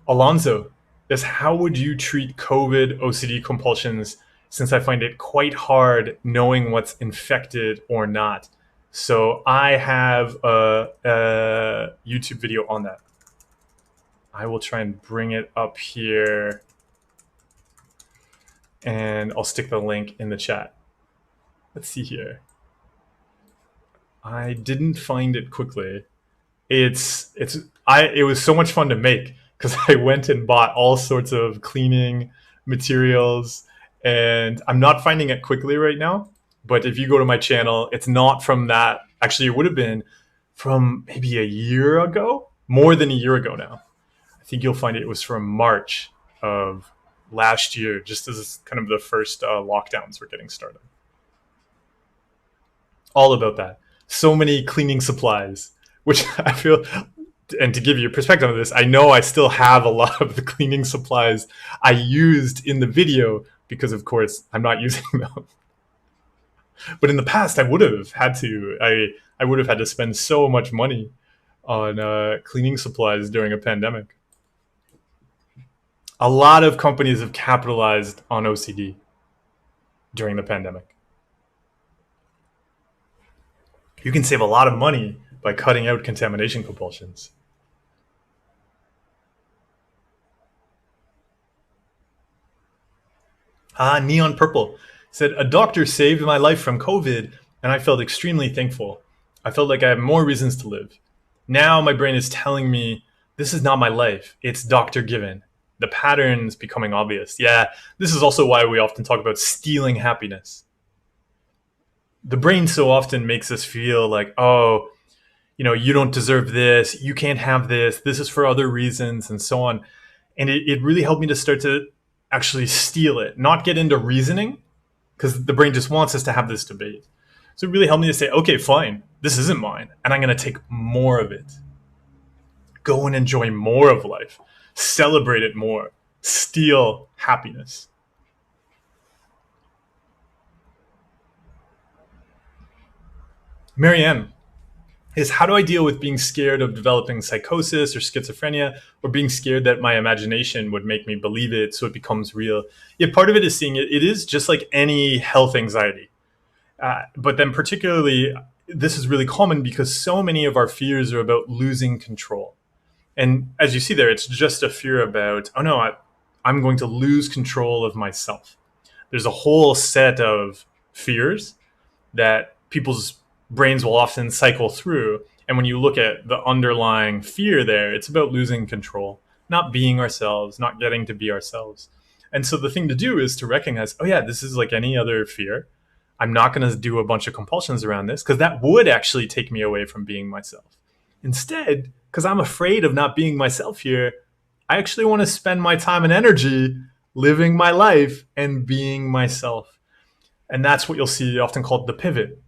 S1: Alonzo is, how would you treat COVID OCD compulsions, since I find it quite hard knowing what's infected or not? So I have a YouTube video on that. I will try and bring it up here, and I'll stick the link in the chat. Let's see here. I didn't find it quickly. It was so much fun to make, because I went and bought all sorts of cleaning materials, and I'm not finding it quickly right now. But if you go to my channel, it's not from that. Actually, it would have been from maybe a year ago, more than a year ago now. I think you'll find it was from March of last year, just as kind of the first lockdowns were getting started. All about that. So many cleaning supplies, which I feel, and to give you a perspective on this, I know I still have a lot of the cleaning supplies I used in the video, because of course I'm not using them. But in the past, I would have had to. I would have had to spend so much money on cleaning supplies during a pandemic. A lot of companies have capitalized on OCD during the pandemic. You can save a lot of money by cutting out contamination compulsions. Neon Purple said, a doctor saved my life from COVID, and I felt extremely thankful. I felt like I have more reasons to live. Now my brain is telling me this is not my life. It's doctor given. The pattern's becoming obvious. Yeah, this is also why we often talk about stealing happiness. The brain so often makes us feel like, oh, you don't deserve this. You can't have this. This is for other reasons, and so on. And it really helped me to start to actually steal it, not get into reasoning, because the brain just wants us to have this debate. So it really helped me to say, okay, fine, this isn't mine, and I'm going to take more of it. Go and enjoy more of life. Celebrate it more. Steal happiness. Marianne is, how do I deal with being scared of developing psychosis or schizophrenia, or being scared that my imagination would make me believe it so it becomes real? Yeah, part of it is seeing it. It is just like any health anxiety. But then particularly, this is really common because so many of our fears are about losing control. And as you see there, it's just a fear about, oh no, I'm going to lose control of myself. There's a whole set of fears that people's brains will often cycle through. And when you look at the underlying fear there, it's about losing control, not being ourselves, not getting to be ourselves. And so the thing to do is to recognize, oh yeah, this is like any other fear. I'm not going to do a bunch of compulsions around this because that would actually take me away from being myself. Instead, because I'm afraid of not being myself here, I actually want to spend my time and energy living my life and being myself. And that's what you'll see often called the pivot.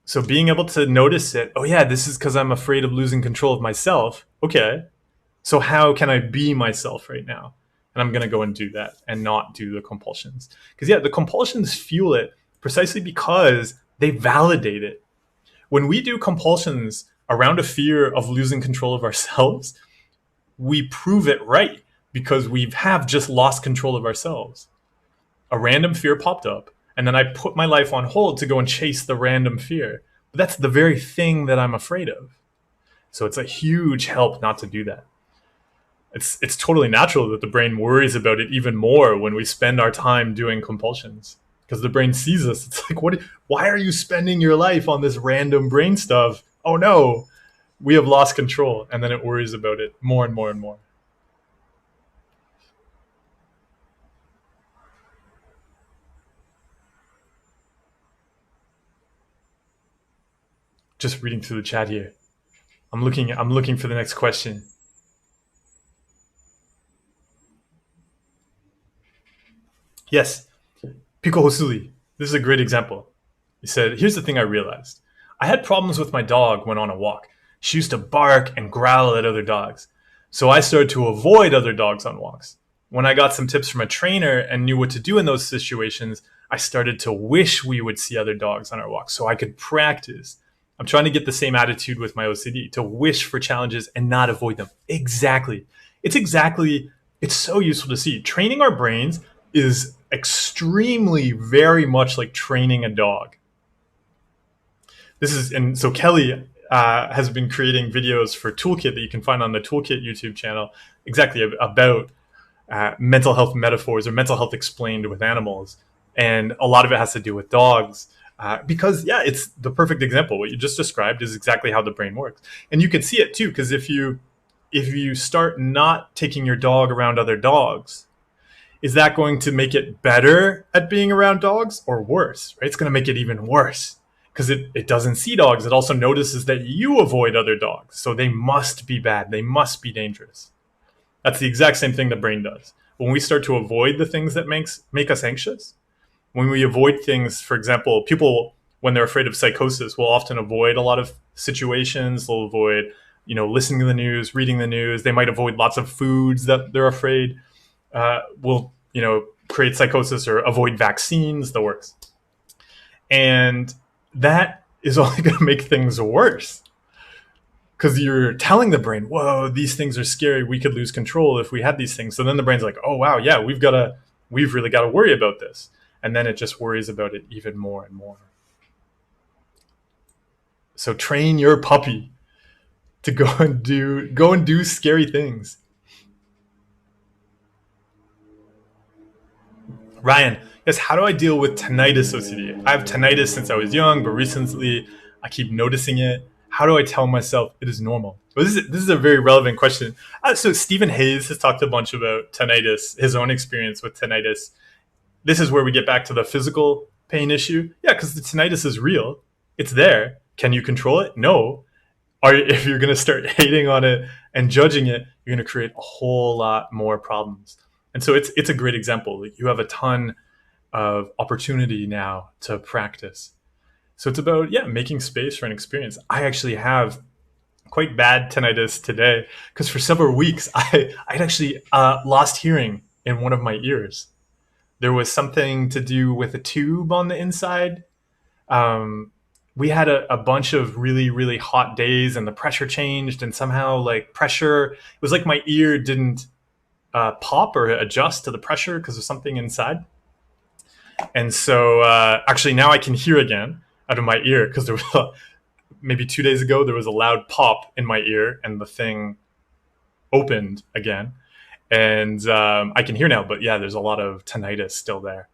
S1: So being able to notice it, oh yeah, this is because I'm afraid of losing control of myself. Okay, so how can I be myself right now? And I'm going to go and do that and not do the compulsions. Because yeah, the compulsions fuel it precisely because they validate it. When we do compulsions around a fear of losing control of ourselves, we prove it right because we have just lost control of ourselves. A random fear popped up, and then I put my life on hold to go and chase the random fear. But that's the very thing that I'm afraid of. So it's a huge help not to do that. It's totally natural that the brain worries about it even more when we spend our time doing compulsions, because the brain sees us. It's like, why are you spending your life on this random brain stuff? Oh no, we have lost control. And then it worries about it more and more and more. Just reading through the chat here. I'm looking for the next question. Yes, Pico Hosuli. This is a great example. He said, here's the thing I realized. I had problems with my dog when on a walk. She used to bark and growl at other dogs. So I started to avoid other dogs on walks. When I got some tips from a trainer and knew what to do in those situations, I started to wish we would see other dogs on our walks so I could practice. I'm trying to get the same attitude with my OCD, to wish for challenges and not avoid them. Exactly. It's so useful to see. Training our brains is extremely, very much like training a dog. And so Kelly has been creating videos for Toolkit that you can find on the Toolkit YouTube channel, exactly about mental health metaphors or mental health explained with animals. And a lot of it has to do with dogs. Because yeah, it's the perfect example. What you just described is exactly how the brain works. And you can see it too, because if you start not taking your dog around other dogs, is that going to make it better at being around dogs or worse? Right? It's going to make it even worse because it doesn't see dogs. It also notices that you avoid other dogs. So they must be bad. They must be dangerous. That's the exact same thing the brain does. When we start to avoid the things that make us anxious, when we avoid things, for example, people, when they're afraid of psychosis, will often avoid a lot of situations. They'll avoid, listening to the news, reading the news. They might avoid lots of foods that they're afraid will, create psychosis, or avoid vaccines, the works. And that is only going to make things worse. Because you're telling the brain, whoa, these things are scary. We could lose control if we had these things. So then the brain's like, oh, wow, yeah, we've really got to worry about this. And then it just worries about it even more and more. So train your puppy to go and do scary things. Ryan, yes, how do I deal with tinnitus OCD? I have tinnitus since I was young, but recently I keep noticing it. How do I tell myself it is normal? Well, this is a very relevant question. So Stephen Hayes has talked a bunch about tinnitus, his own experience with tinnitus. This is where we get back to the physical pain issue. Yeah, because the tinnitus is real. It's there. Can you control it? No. If you're going to start hating on it and judging it, you're going to create a whole lot more problems. And so it's a great example. You have a ton of opportunity now to practice. So it's about, making space for an experience. I actually have quite bad tinnitus today because for several weeks I'd actually lost hearing in one of my ears. There was something to do with a tube on the inside. We had a bunch of really, really hot days and the pressure changed, and somehow it was like my ear didn't pop or adjust to the pressure because of something inside. And so actually now I can hear again out of my ear because there was maybe 2 days ago, there was a loud pop in my ear and the thing opened again. And I can hear now, but yeah, there's a lot of tinnitus still there.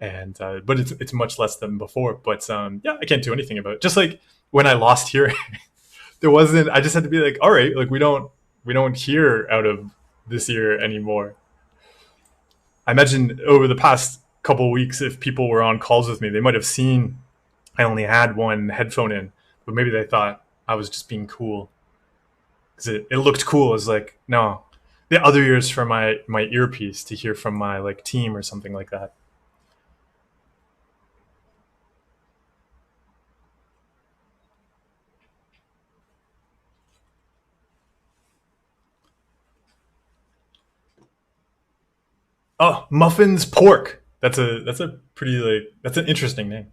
S1: And but it's much less than before. But I can't do anything about it. Just like when I lost hearing, there wasn't. I just had to be like, all right, like we don't hear out of this ear anymore. I imagine over the past couple of weeks, if people were on calls with me, they might have seen I only had one headphone in, but maybe they thought I was just being cool because it looked cool. It was like, no, the other ears for my earpiece to hear from my like team or something like that. Oh, muffins pork. That's a pretty like that's an interesting name.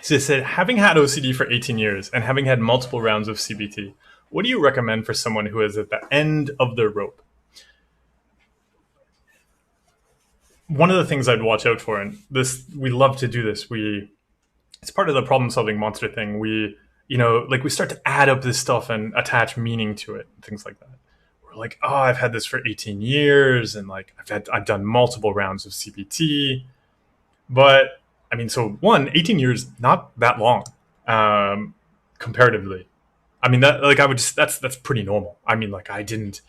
S1: So it said, having had OCD for 18 years and having had multiple rounds of CBT, what do you recommend for someone who is at the end of their rope? One of the things I'd watch out for, and this we love to do this. It's part of the problem solving monster thing. We start to add up this stuff and attach meaning to it, and things like that. We're like, oh, I've had this for 18 years, and like I've done multiple rounds of CBT. But I mean, so 18 years, not that long, comparatively. I mean, that like I would just that's pretty normal. I mean, like I didn't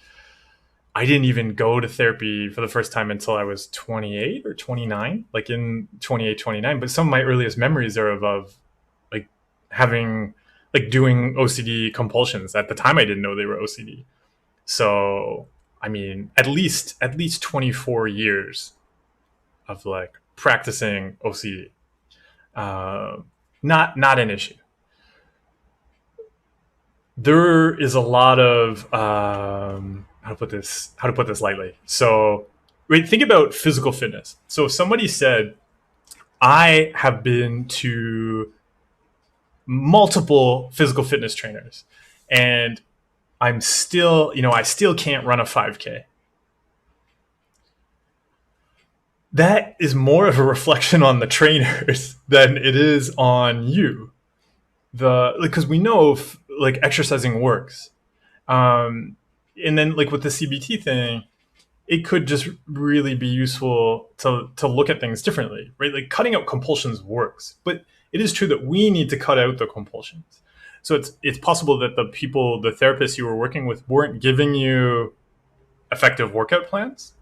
S1: even go to therapy for the first time until I was 28 or 29, like in 28, 29. But some of my earliest memories are of like having like doing OCD compulsions. At the time, I didn't know they were OCD. So I mean, at least 24 years of like practicing OCD. Uh, not an issue. There is a lot of how to put this lightly. So, wait, think about physical fitness. So, if somebody said, "I have been to multiple physical fitness trainers, and I still can't run a 5K." That is more of a reflection on the trainers than it is on you. Because we know like exercising works, um, and then like with the CBT thing, it could just really be useful to look at things differently, right? Like cutting out compulsions works, but it is true that we need to cut out the compulsions. So it's possible that the therapists you were working with weren't giving you effective workout plans,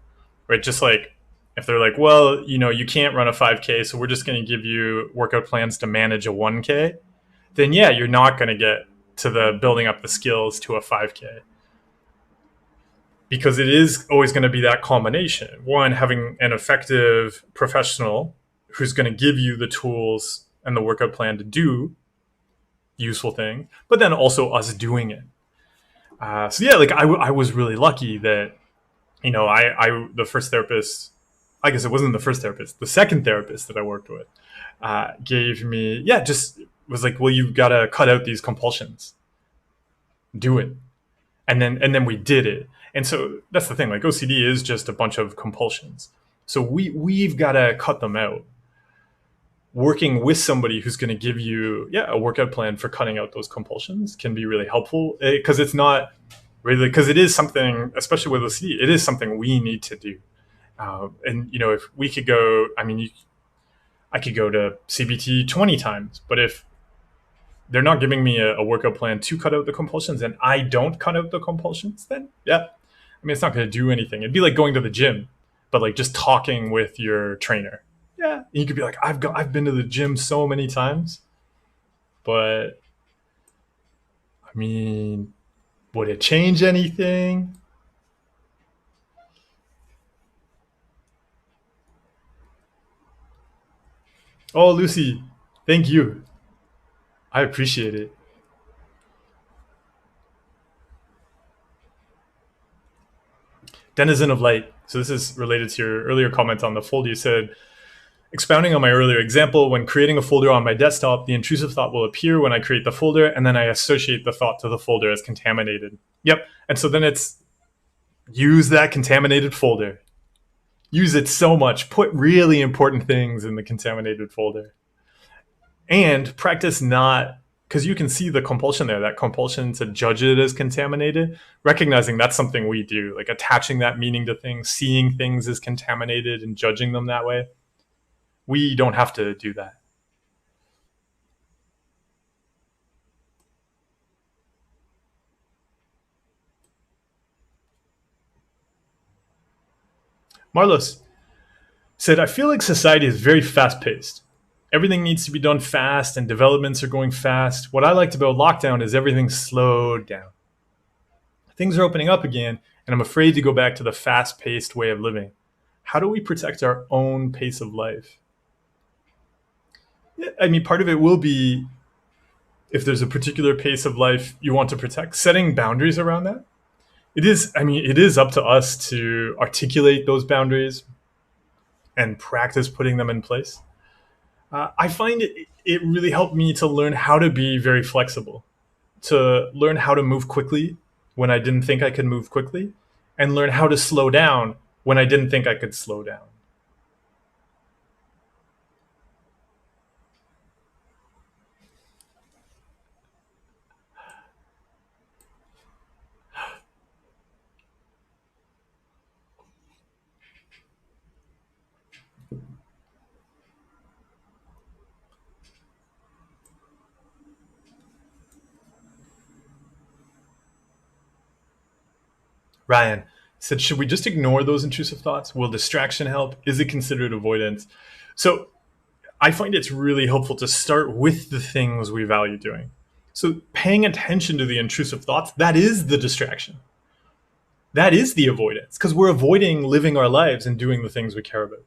S1: right? Just like if they're like, well, you can't run a 5K, so we're just going to give you workout plans to manage a 1K, then yeah, you're not going to get to the building up the skills to a 5K, because it is always going to be that combination. One, having an effective professional who's going to give you the tools and the workout plan to do useful thing, but then also us doing it. So yeah, like I was really lucky that the first therapist, I guess it wasn't the first therapist, the second therapist that I worked with, gave me, just was like, well, you've got to cut out these compulsions, do it, and then we did it. And so that's the thing, like OCD is just a bunch of compulsions, so we've got to cut them out. Working with somebody who's going to give you a workout plan for cutting out those compulsions can be really helpful, because it's not really, because it is something, especially with OCD, it is something we need to do. And if we could go, I mean, I could go to CBT 20 times, but if they're not giving me a workout plan to cut out the compulsions and I don't cut out the compulsions, then I mean, it's not going to do anything. It'd be like going to the gym, but like just talking with your trainer. Yeah, and you could be like, I've been to the gym so many times, but I mean, would it change anything? Oh, Lucy, thank you. I appreciate it. Denizen of light. So this is related to your earlier comment on the folder. You said, expounding on my earlier example, when creating a folder on my desktop, the intrusive thought will appear when I create the folder, and then I associate the thought to the folder as contaminated. Yep. And so then it's use that contaminated folder. Use it so much. Put really important things in the contaminated folder. And practice not, because you can see the compulsion there, that compulsion to judge it as contaminated, recognizing that's something we do, like attaching that meaning to things, seeing things as contaminated and judging them that way. We don't have to do that. Marlos said, I feel like society is very fast paced. Everything needs to be done fast and developments are going fast. What I liked about lockdown is everything's slowed down. Things are opening up again, and I'm afraid to go back to the fast paced way of living. How do we protect our own pace of life? Yeah, I mean, part of it will be if there's a particular pace of life you want to protect, setting boundaries around that. It is up to us to articulate those boundaries and practice putting them in place. I find it really helped me to learn how to be very flexible, to learn how to move quickly when I didn't think I could move quickly, and learn how to slow down when I didn't think I could slow down. Ryan said, should we just ignore those intrusive thoughts? Will distraction help? Is it considered avoidance? So I find it's really helpful to start with the things we value doing. So paying attention to the intrusive thoughts, that is the distraction. That is the avoidance, because we're avoiding living our lives and doing the things we care about.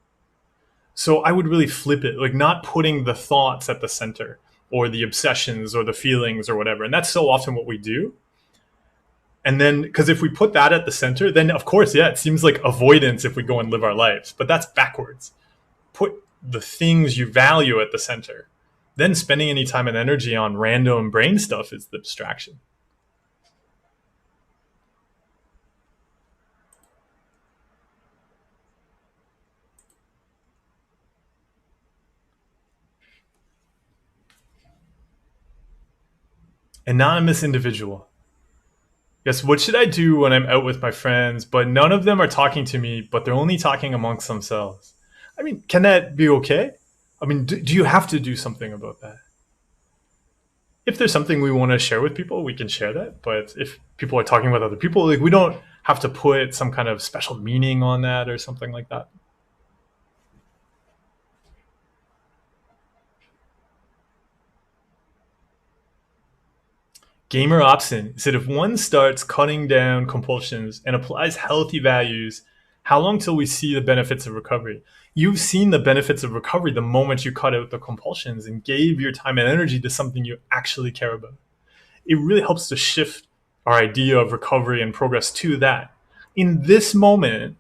S1: So I would really flip it, like not putting the thoughts at the center or the obsessions or the feelings or whatever. And that's so often what we do. And then, because if we put that at the center, then of course, yeah, it seems like avoidance if we go and live our lives, but that's backwards. Put the things you value at the center. Then spending any time and energy on random brain stuff is the distraction. Anonymous individual. Yes, what should I do when I'm out with my friends, but none of them are talking to me, but they're only talking amongst themselves? I mean, can that be okay? I mean, do you have to do something about that? If there's something we want to share with people, we can share that. But if people are talking with other people, like we don't have to put some kind of special meaning on that or something like that. Gamer Opson said if one starts cutting down compulsions and applies healthy values, how long till we see the benefits of recovery? You've seen the benefits of recovery the moment you cut out the compulsions and gave your time and energy to something you actually care about. It really helps to shift our idea of recovery and progress to that. In this moment,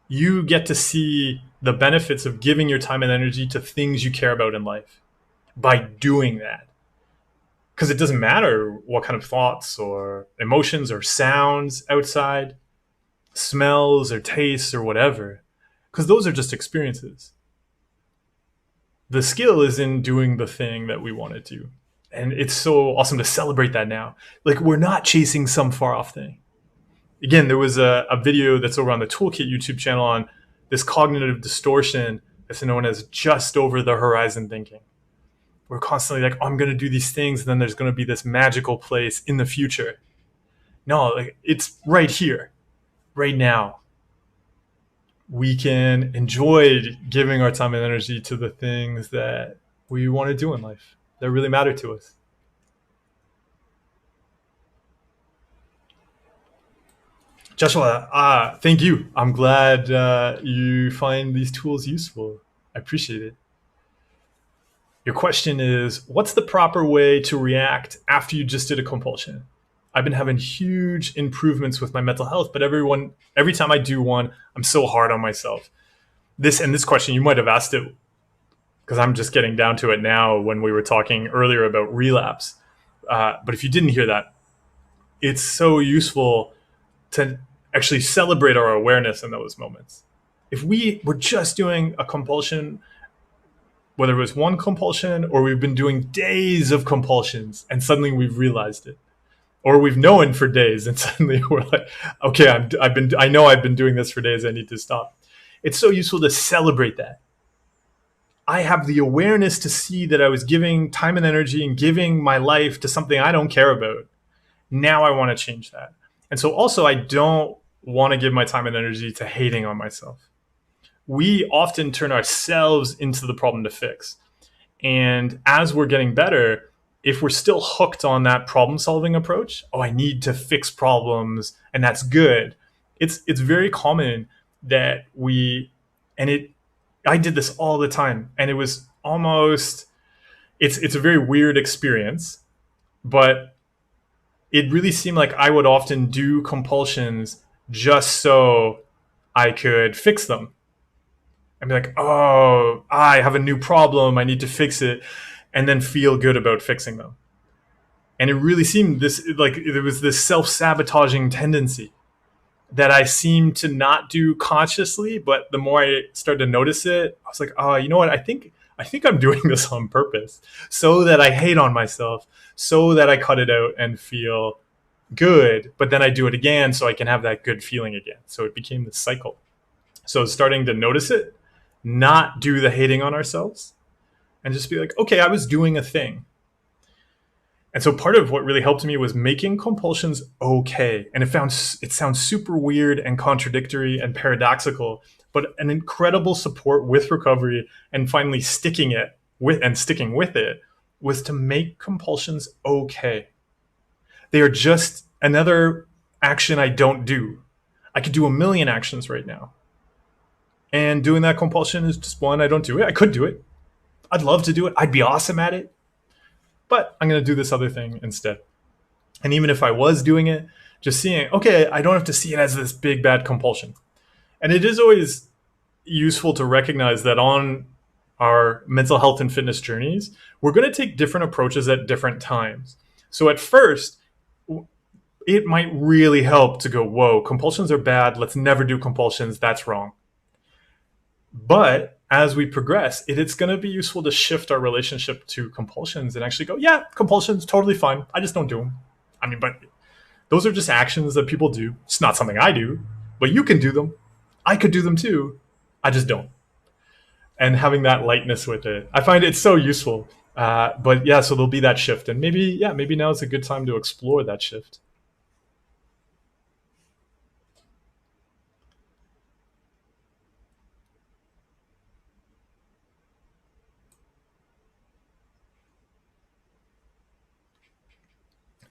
S1: you get to see the benefits of giving your time and energy to things you care about in life by doing that. Because it doesn't matter what kind of thoughts or emotions or sounds outside, smells or tastes or whatever, because those are just experiences. The skill is in doing the thing that we want to do. And it's so awesome to celebrate that now. Like we're not chasing some far off thing. Again, there was a video that's over on the Toolkit YouTube channel on this cognitive distortion that's known as just over the horizon thinking. We're constantly like, oh, I'm going to do these things, and then there's going to be this magical place in the future. No, like it's right here, right now. We can enjoy giving our time and energy to the things that we want to do in life that really matter to us. Joshua, thank you. I'm glad you find these tools useful. I appreciate it. Your question is, what's the proper way to react after you just did a compulsion? I've been having huge improvements with my mental health, but every time I do one, I'm so hard on myself. This question, you might have asked it because I'm just getting down to it now when we were talking earlier about relapse. But if you didn't hear that, it's so useful to actually celebrate our awareness in those moments. If we were just doing a compulsion, whether it was one compulsion or we've been doing days of compulsions and suddenly we've realized it, or we've known for days and suddenly we're like, okay, I know I've been doing this for days. I need to stop. It's so useful to celebrate that. I have the awareness to see that I was giving time and energy and giving my life to something I don't care about. Now I want to change that. And so also I don't want to give my time and energy to hating on myself. we often turn ourselves into the problem to fix. And as we're getting better, if we're still hooked on that problem solving approach, oh, I need to fix problems and that's good. It's very common that I did this all the time, and it was almost it's a very weird experience, but it really seemed like I would often do compulsions just so I could fix them. I'd be like, oh, I have a new problem, I need to fix it, and then feel good about fixing them. And it really seemed there was this self-sabotaging tendency that I seemed to not do consciously, but the more I started to notice it, I was like, oh, you know what? I think I'm doing this on purpose so that I hate on myself, so that I cut it out and feel good, but then I do it again so I can have that good feeling again. So it became this cycle. So starting to notice it, not do the hating on ourselves, and just be like, okay, I was doing a thing. And so part of what really helped me was making compulsions okay. And it sounds super weird and contradictory and paradoxical, but an incredible support with recovery and finally sticking with it was to make compulsions okay. They are just another action I don't do. I could do a million actions right now. And doing that compulsion is just one. I don't do it. I could do it. I'd love to do it. I'd be awesome at it. But I'm going to do this other thing instead. And even if I was doing it, just seeing, okay, I don't have to see it as this big bad compulsion. And it is always useful to recognize that on our mental health and fitness journeys, we're going to take different approaches at different times. So at first, it might really help to go, whoa, compulsions are bad. Let's never do compulsions. That's wrong. But as we progress, it's going to be useful to shift our relationship to compulsions and actually go, yeah, compulsions, totally fine. I just don't do them. I mean, but those are just actions that people do. It's not something I do, but you can do them. I could do them too. I just don't. And having that lightness with it, I find it so useful. But yeah, so there'll be that shift. And maybe now is a good time to explore that shift.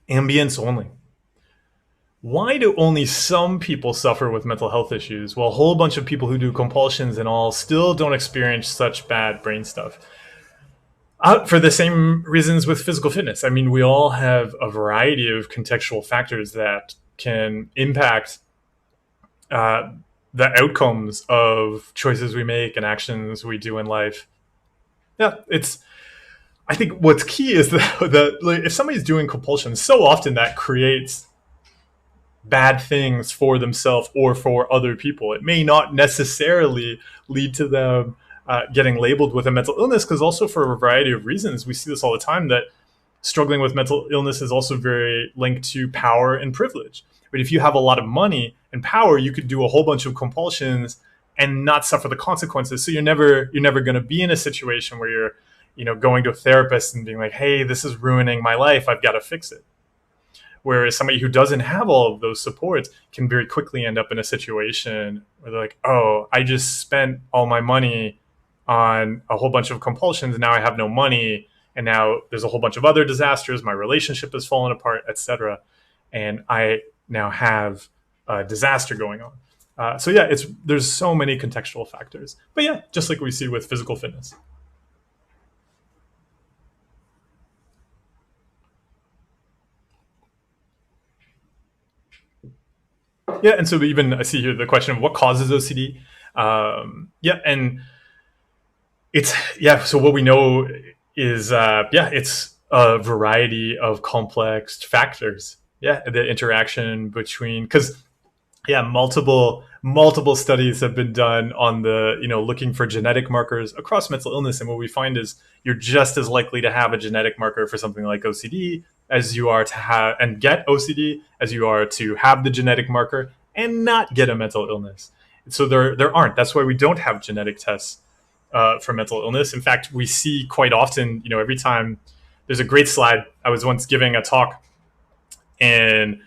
S1: Ambience only. Why do only some people suffer with mental health issues while a whole bunch of people who do compulsions and all still don't experience such bad brain stuff? For the same reasons with physical fitness. I mean, we all have a variety of contextual factors that can impact the outcomes of choices we make and actions we do in life. Yeah, I think what's key is that if somebody's doing compulsions, so often that creates bad things for themselves or for other people. It may not necessarily lead to them getting labeled with a mental illness, because also for a variety of reasons, we see this all the time, that struggling with mental illness is also very linked to power and privilege. But if you have a lot of money and power, you could do a whole bunch of compulsions and not suffer the consequences. So you're never going to be in a situation where you're going to a therapist and being like, hey, this is ruining my life, I've got to fix it. Whereas somebody who doesn't have all of those supports can very quickly end up in a situation where they're like, oh, I just spent all my money on a whole bunch of compulsions, and now I have no money, and now there's a whole bunch of other disasters, my relationship has fallen apart, etc. And I now have a disaster going on. So yeah, there's so many contextual factors. But yeah, just like we see with physical fitness. Yeah, and so even I see here the question of what causes OCD. Yeah, and so what we know is it's a variety of complex factors. Yeah, the interaction between, because multiple studies have been done on the looking for genetic markers across mental illness, and what we find is you're just as likely to have a genetic marker for something like OCD as you are to have and get OCD as you are to have the genetic marker and not get a mental illness. So there aren't. That's why we don't have genetic tests for mental illness. In fact, we see quite often, every time there's a great slide. I was once giving a talk, and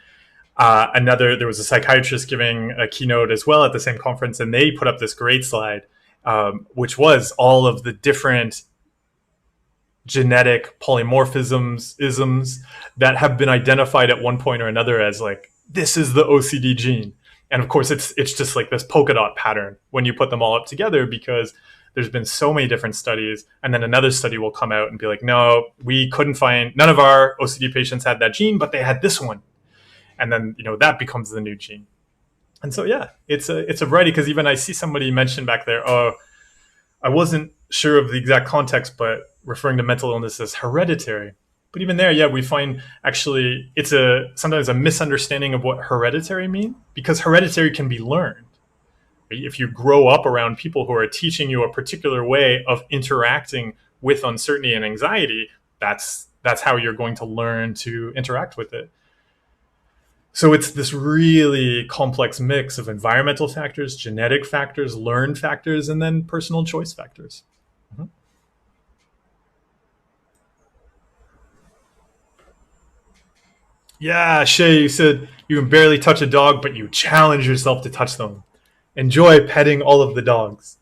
S1: there was a psychiatrist giving a keynote as well at the same conference, and they put up this great slide. which was all of the different genetic polymorphisms isms that have been identified at one point or another as like, this is the OCD gene. And of course, it's just like this polka dot pattern when you put them all up together, because there's been so many different studies. And then another study will come out and be like, no, we couldn't find, none of our OCD patients had that gene, but they had this one. And then, that becomes the new gene. And so, yeah, it's a variety, because even I see somebody mention back there, oh, I wasn't sure of the exact context, but referring to mental illness as hereditary. But even there, yeah, we find actually it's sometimes a misunderstanding of what hereditary means, because hereditary can be learned. If you grow up around people who are teaching you a particular way of interacting with uncertainty and anxiety, that's how you're going to learn to interact with it. So it's this really complex mix of environmental factors, genetic factors, learned factors, and then personal choice factors. Mm-hmm. Yeah, Shay, you said you can barely touch a dog, but you challenge yourself to touch them. Enjoy petting all of the dogs.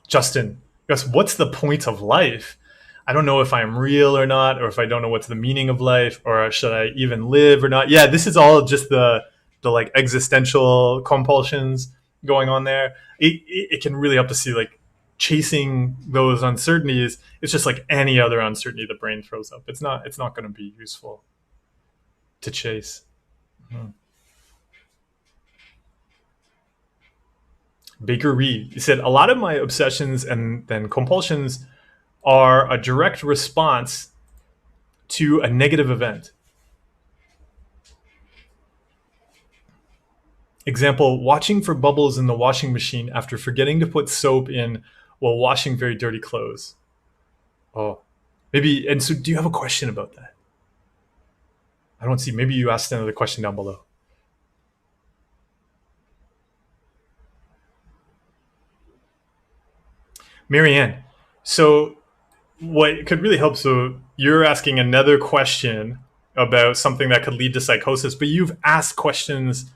S1: Justin, yes, what's the point of life? I don't know if I'm real or not, or if I don't know what's the meaning of life, or should I even live or not. Yeah, this is all just the like existential compulsions going on there. It can really help to see like chasing those uncertainties. It's just like any other uncertainty the brain throws up. It's not going to be useful to chase. Mm-hmm. Baker Reed, he said, a lot of my obsessions and then compulsions are a direct response to a negative event. Example, watching for bubbles in the washing machine after forgetting to put soap in while washing very dirty clothes. Oh, maybe. And so do you have a question about that? I don't see. Maybe you asked another question down below. Marianne, so what could really help, so you're asking another question about something that could lead to psychosis, but you've asked questions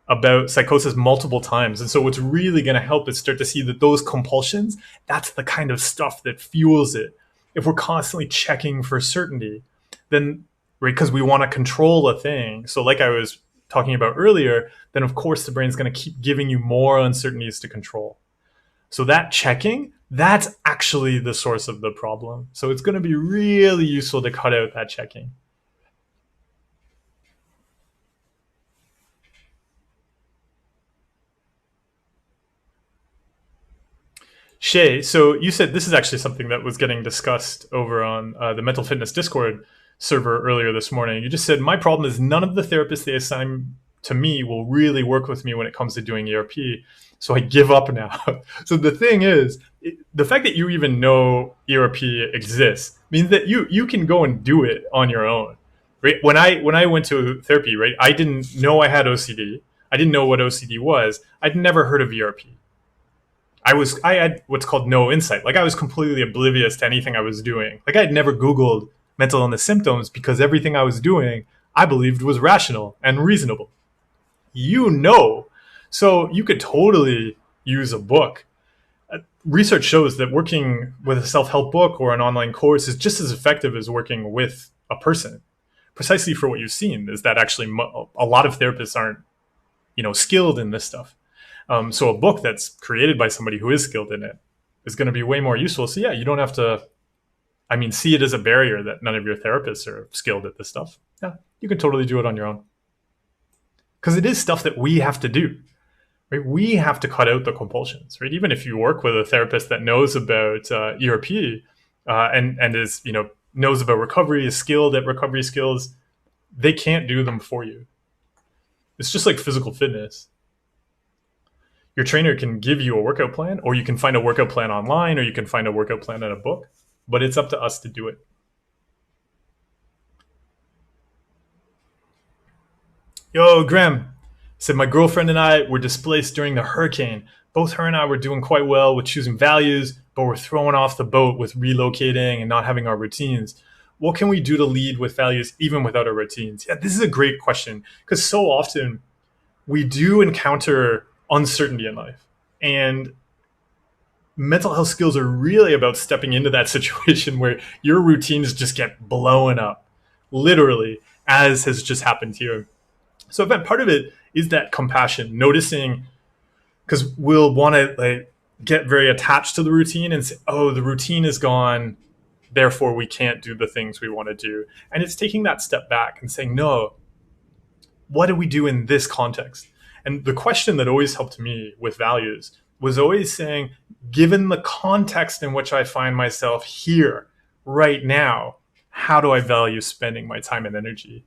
S1: about psychosis multiple times. And so what's really going to help is start to see that those compulsions, that's the kind of stuff that fuels it. If we're constantly checking for certainty, then, right, because we want to control a thing. So like I was talking about earlier, then of course the brain's going to keep giving you more uncertainties to control. So that checking, that's actually the source of the problem. So it's going to be really useful to cut out that checking. Shay, so you said this is actually something that was getting discussed over on the Mental Fitness Discord server earlier this morning. You just said, my problem is none of the therapists they assign to me will really work with me when it comes to doing ERP. So I give up now. So the thing is, the fact that you even know ERP exists means that you can go and do it on your own. Right? When I went to therapy, right, I didn't know I had OCD. I didn't know what OCD was. I'd never heard of ERP. I had what's called no insight. Like I was completely oblivious to anything I was doing. Like I had never Googled mental illness symptoms because everything I was doing, I believed was rational and reasonable. So you could totally use a book. Research shows that working with a self-help book or an online course is just as effective as working with a person. Precisely for what you've seen is that actually a lot of therapists aren't, skilled in this stuff. So a book that's created by somebody who is skilled in it is going to be way more useful. So yeah, you don't have to, see it as a barrier that none of your therapists are skilled at this stuff. Yeah, you can totally do it on your own. Because it is stuff that we have to do. Right? We have to cut out the compulsions, right? Even if you work with a therapist that knows about ERP and is, knows about recovery, is skilled at recovery skills, they can't do them for you. It's just like physical fitness. Your trainer can give you a workout plan, or you can find a workout plan online, or you can find a workout plan in a book, but it's up to us to do it. Yo, Graham said, my girlfriend and I were displaced during the hurricane. Both her and I were doing quite well with choosing values, but we're thrown off the boat with relocating and not having our routines. What can we do to lead with values even without our routines? Yeah, this is a great question, because so often we do encounter uncertainty in life. And mental health skills are really about stepping into that situation where your routines just get blown up, literally, as has just happened here. So, Evan, part of it is that compassion, noticing, because we'll want to like get very attached to the routine and say, "Oh, the routine is gone, therefore we can't do the things we want to do." And it's taking that step back and saying, "No, what do we do in this context?" And the question that always helped me with values was always saying, given the context in which I find myself here right now, how do I value spending my time and energy?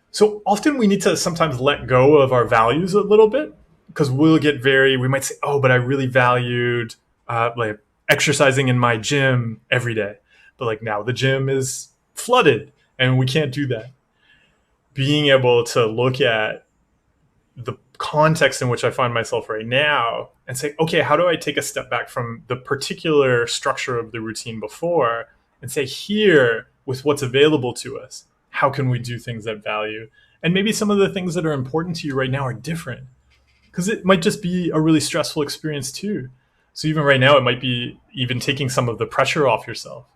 S1: So often we need to sometimes let go of our values a little bit, because we might say, oh, but I really valued like exercising in my gym every day. But like now the gym is flooded and we can't do that. Being able to look at the context in which I find myself right now and say, okay, how do I take a step back from the particular structure of the routine before and say, here, with what's available to us, how can we do things that value? And maybe some of the things that are important to you right now are different, because it might just be a really stressful experience too. So even right now, it might be even taking some of the pressure off yourself.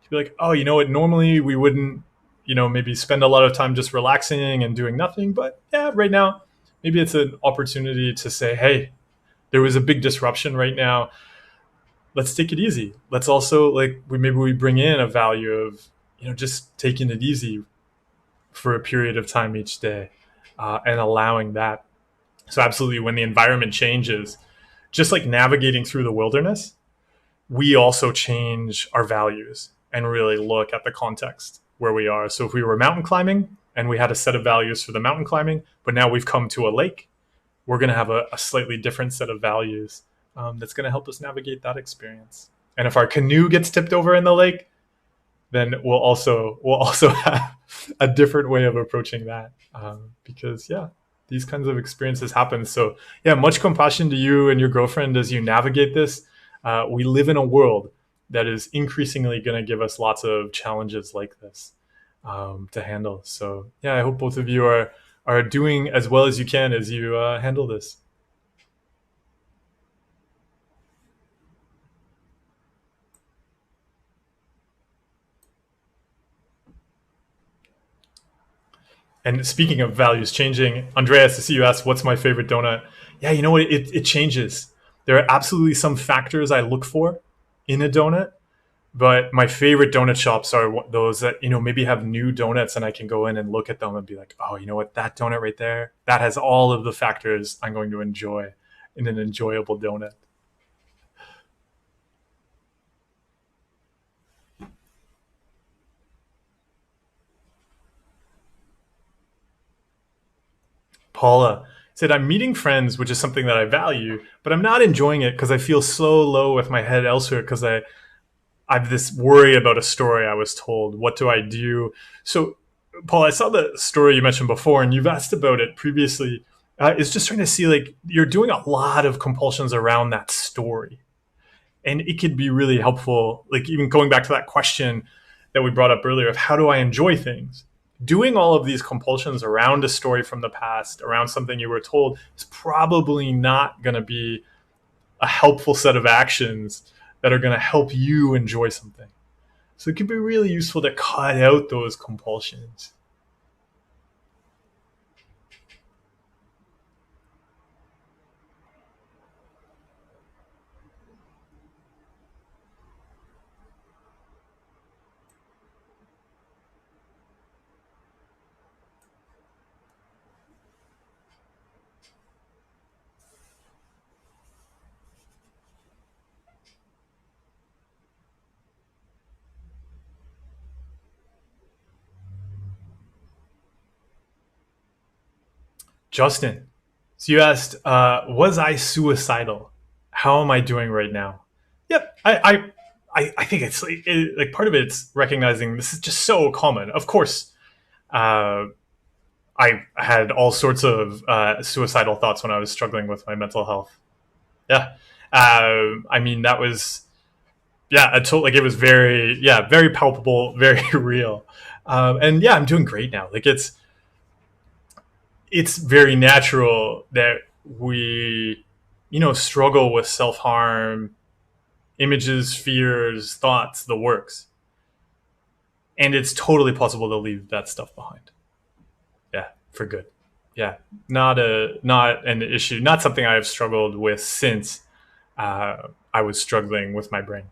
S1: To be like, oh, you know what? Normally we wouldn't, maybe spend a lot of time just relaxing and doing nothing. But yeah, right now, maybe it's an opportunity to say, hey, there was a big disruption right now. Let's take it easy. Let's also maybe we bring in a value of, just taking it easy for a period of time each day, and allowing that. So absolutely, when the environment changes, just like navigating through the wilderness, we also change our values and really look at the context where we are. So if we were mountain climbing and we had a set of values for the mountain climbing, but now we've come to a lake, we're going to have a slightly different set of values, that's going to help us navigate that experience. And if our canoe gets tipped over in the lake, then we'll also have a different way of approaching that, because yeah, these kinds of experiences happen. So yeah, much compassion to you and your girlfriend as you navigate this. We live in a world that is increasingly going to give us lots of challenges like this, to handle. So yeah, I hope both of you are doing as well as you can as you handle this. And speaking of values changing, Andreas, I see you asked, what's my favorite donut? Yeah, you know what? It changes. There are absolutely some factors I look for in a donut, but my favorite donut shops are those that, maybe have new donuts and I can go in and look at them and be like, oh, you know what? That donut right there, that has all of the factors I'm going to enjoy in an enjoyable donut. Paula said, I'm meeting friends, which is something that I value, but I'm not enjoying it because I feel so low with my head elsewhere because I've this worry about a story I was told. What do I do? So, Paul, I saw the story you mentioned before, and you've asked about it previously. Is just trying to see, like, you're doing a lot of compulsions around that story, and it could be really helpful. Like, even going back to that question that we brought up earlier of how do I enjoy things? Doing all of these compulsions around a story from the past, around something you were told, is probably not going to be a helpful set of actions that are going to help you enjoy something. So it can be really useful to cut out those compulsions. Justin, so you asked, was I suicidal? How am I doing right now? Yep, I think it's like part of it's recognizing this is just so common. Of course, uh, I had all sorts of suicidal thoughts when I was struggling with my mental health. Yeah, I mean that was, yeah, like it was very, yeah, very palpable, very real. And yeah, I'm doing great now. Like it's very natural that we, struggle with self-harm, images, fears, thoughts, the works. And it's totally possible to leave that stuff behind. Yeah, for good. Yeah, not an issue, not something I have struggled with since I was struggling with my brain.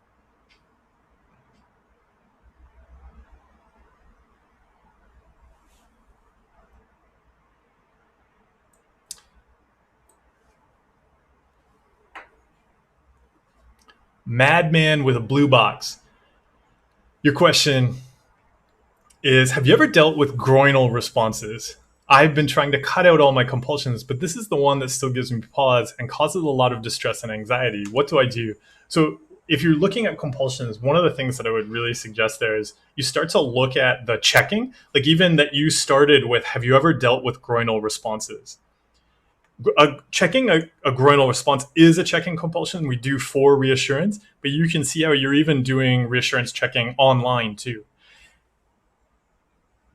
S1: Madman with a blue box. Your question is, have you ever dealt with groinal responses? I've been trying to cut out all my compulsions, but this is the one that still gives me pause and causes a lot of distress and anxiety. What do I do? So if you're looking at compulsions, one of the things that I would really suggest there is you start to look at the checking, like even that you started with, have you ever dealt with groinal responses? Checking a groinal response is a checking compulsion. We do for reassurance, but you can see how you're even doing reassurance checking online too.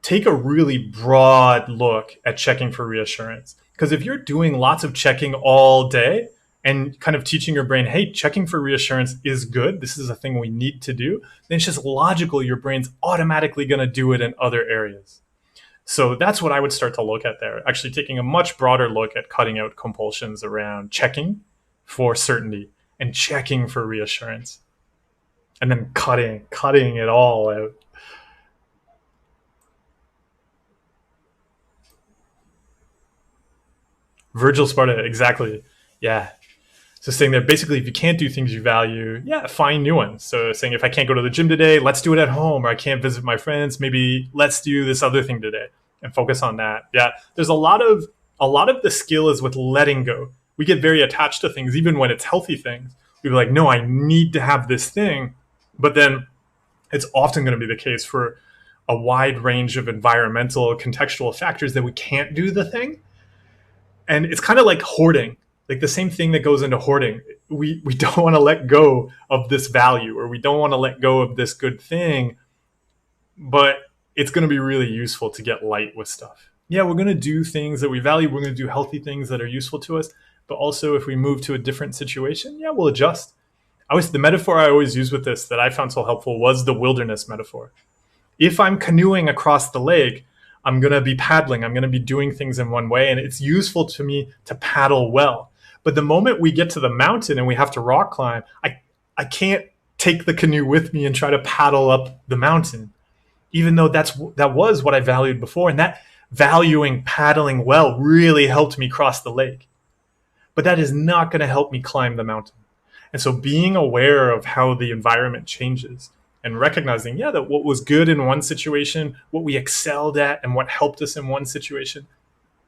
S1: Take a really broad look at checking for reassurance. Because if you're doing lots of checking all day and kind of teaching your brain, hey, checking for reassurance is good, this is a thing we need to do, then it's just logical your brain's automatically going to do it in other areas. So that's what I would start to look at there, actually taking a much broader look at cutting out compulsions around checking for certainty and checking for reassurance. And then cutting it all out. Virgil Sparta, exactly. Yeah. So saying that basically if you can't do things you value, yeah, find new ones. So saying if I can't go to the gym today, let's do it at home, or I can't visit my friends, maybe let's do this other thing today and focus on that. Yeah. There's a lot of the skill is with letting go. We get very attached to things, even when it's healthy things. We're like, no, I need to have this thing. But then it's often going to be the case for a wide range of environmental, contextual factors that we can't do the thing. And it's kind of like hoarding, like the same thing that goes into hoarding. We don't want to let go of this value, or we don't want to let go of this good thing, but it's going to be really useful to get light with stuff. Yeah, we're going to do things that we value. We're going to do healthy things that are useful to us. But also if we move to a different situation, yeah, we'll adjust. The metaphor I always use with this that I found so helpful was the wilderness metaphor. If I'm canoeing across the lake, I'm going to be paddling. I'm going to be doing things in one way. And it's useful to me to paddle well. But the moment we get to the mountain and we have to rock climb, I can't take the canoe with me and try to paddle up the mountain, even though that was what I valued before. And that valuing paddling well really helped me cross the lake. But that is not going to help me climb the mountain. And so being aware of how the environment changes and recognizing, yeah, that what was good in one situation, what we excelled at and what helped us in one situation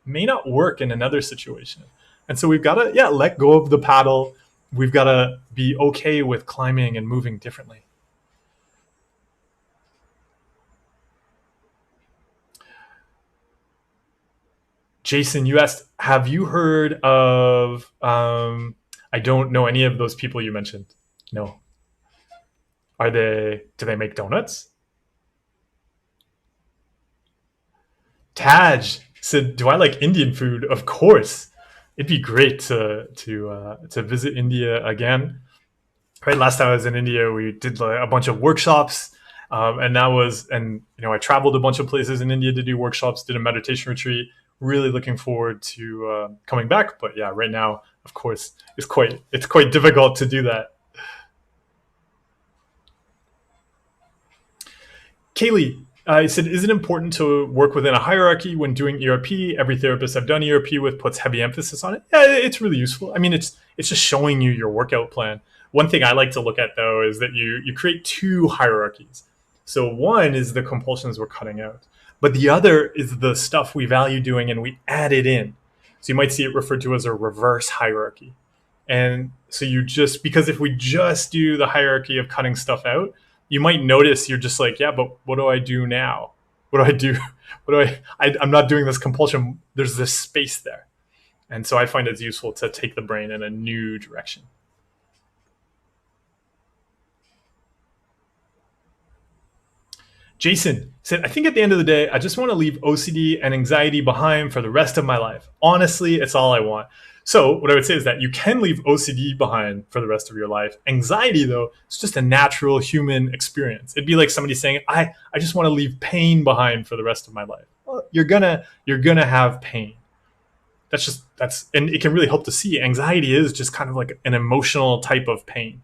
S1: may not work in another situation. And so we've got to, let go of the paddle. We've got to be okay with climbing and moving differently. Jason, you asked, have you heard of, I don't know any of those people you mentioned. No. Do they make donuts? Taj said, do I like Indian food? Of course. It'd be great to visit India again. Right, last time I was in India, we did a bunch of workshops, and I traveled a bunch of places in India to do workshops, did a meditation retreat. Really looking forward to coming back, but yeah, right now, of course, it's quite difficult to do that. Kaylee, I said, is it important to work within a hierarchy when doing ERP? Every therapist I've done ERP with puts heavy emphasis on it. Yeah, it's really useful. I mean, it's just showing you your workout plan. One thing I like to look at, though, is that you create two hierarchies. So one is the compulsions we're cutting out, but the other is the stuff we value doing and we add it in. So you might see it referred to as a reverse hierarchy. And so because if we just do the hierarchy of cutting stuff out, you might notice you're just like, yeah, but what do I do now? What do I do? I'm not doing this compulsion. There's this space there. And so I find it's useful to take the brain in a new direction. Jason said, I think at the end of the day, I just want to leave OCD and anxiety behind for the rest of my life. Honestly, it's all I want. So what I would say is that you can leave OCD behind for the rest of your life. Anxiety, though, it's just a natural human experience. It'd be like somebody saying, I just want to leave pain behind for the rest of my life. Well, you're gonna have pain. And it can really help to see anxiety is just kind of like an emotional type of pain.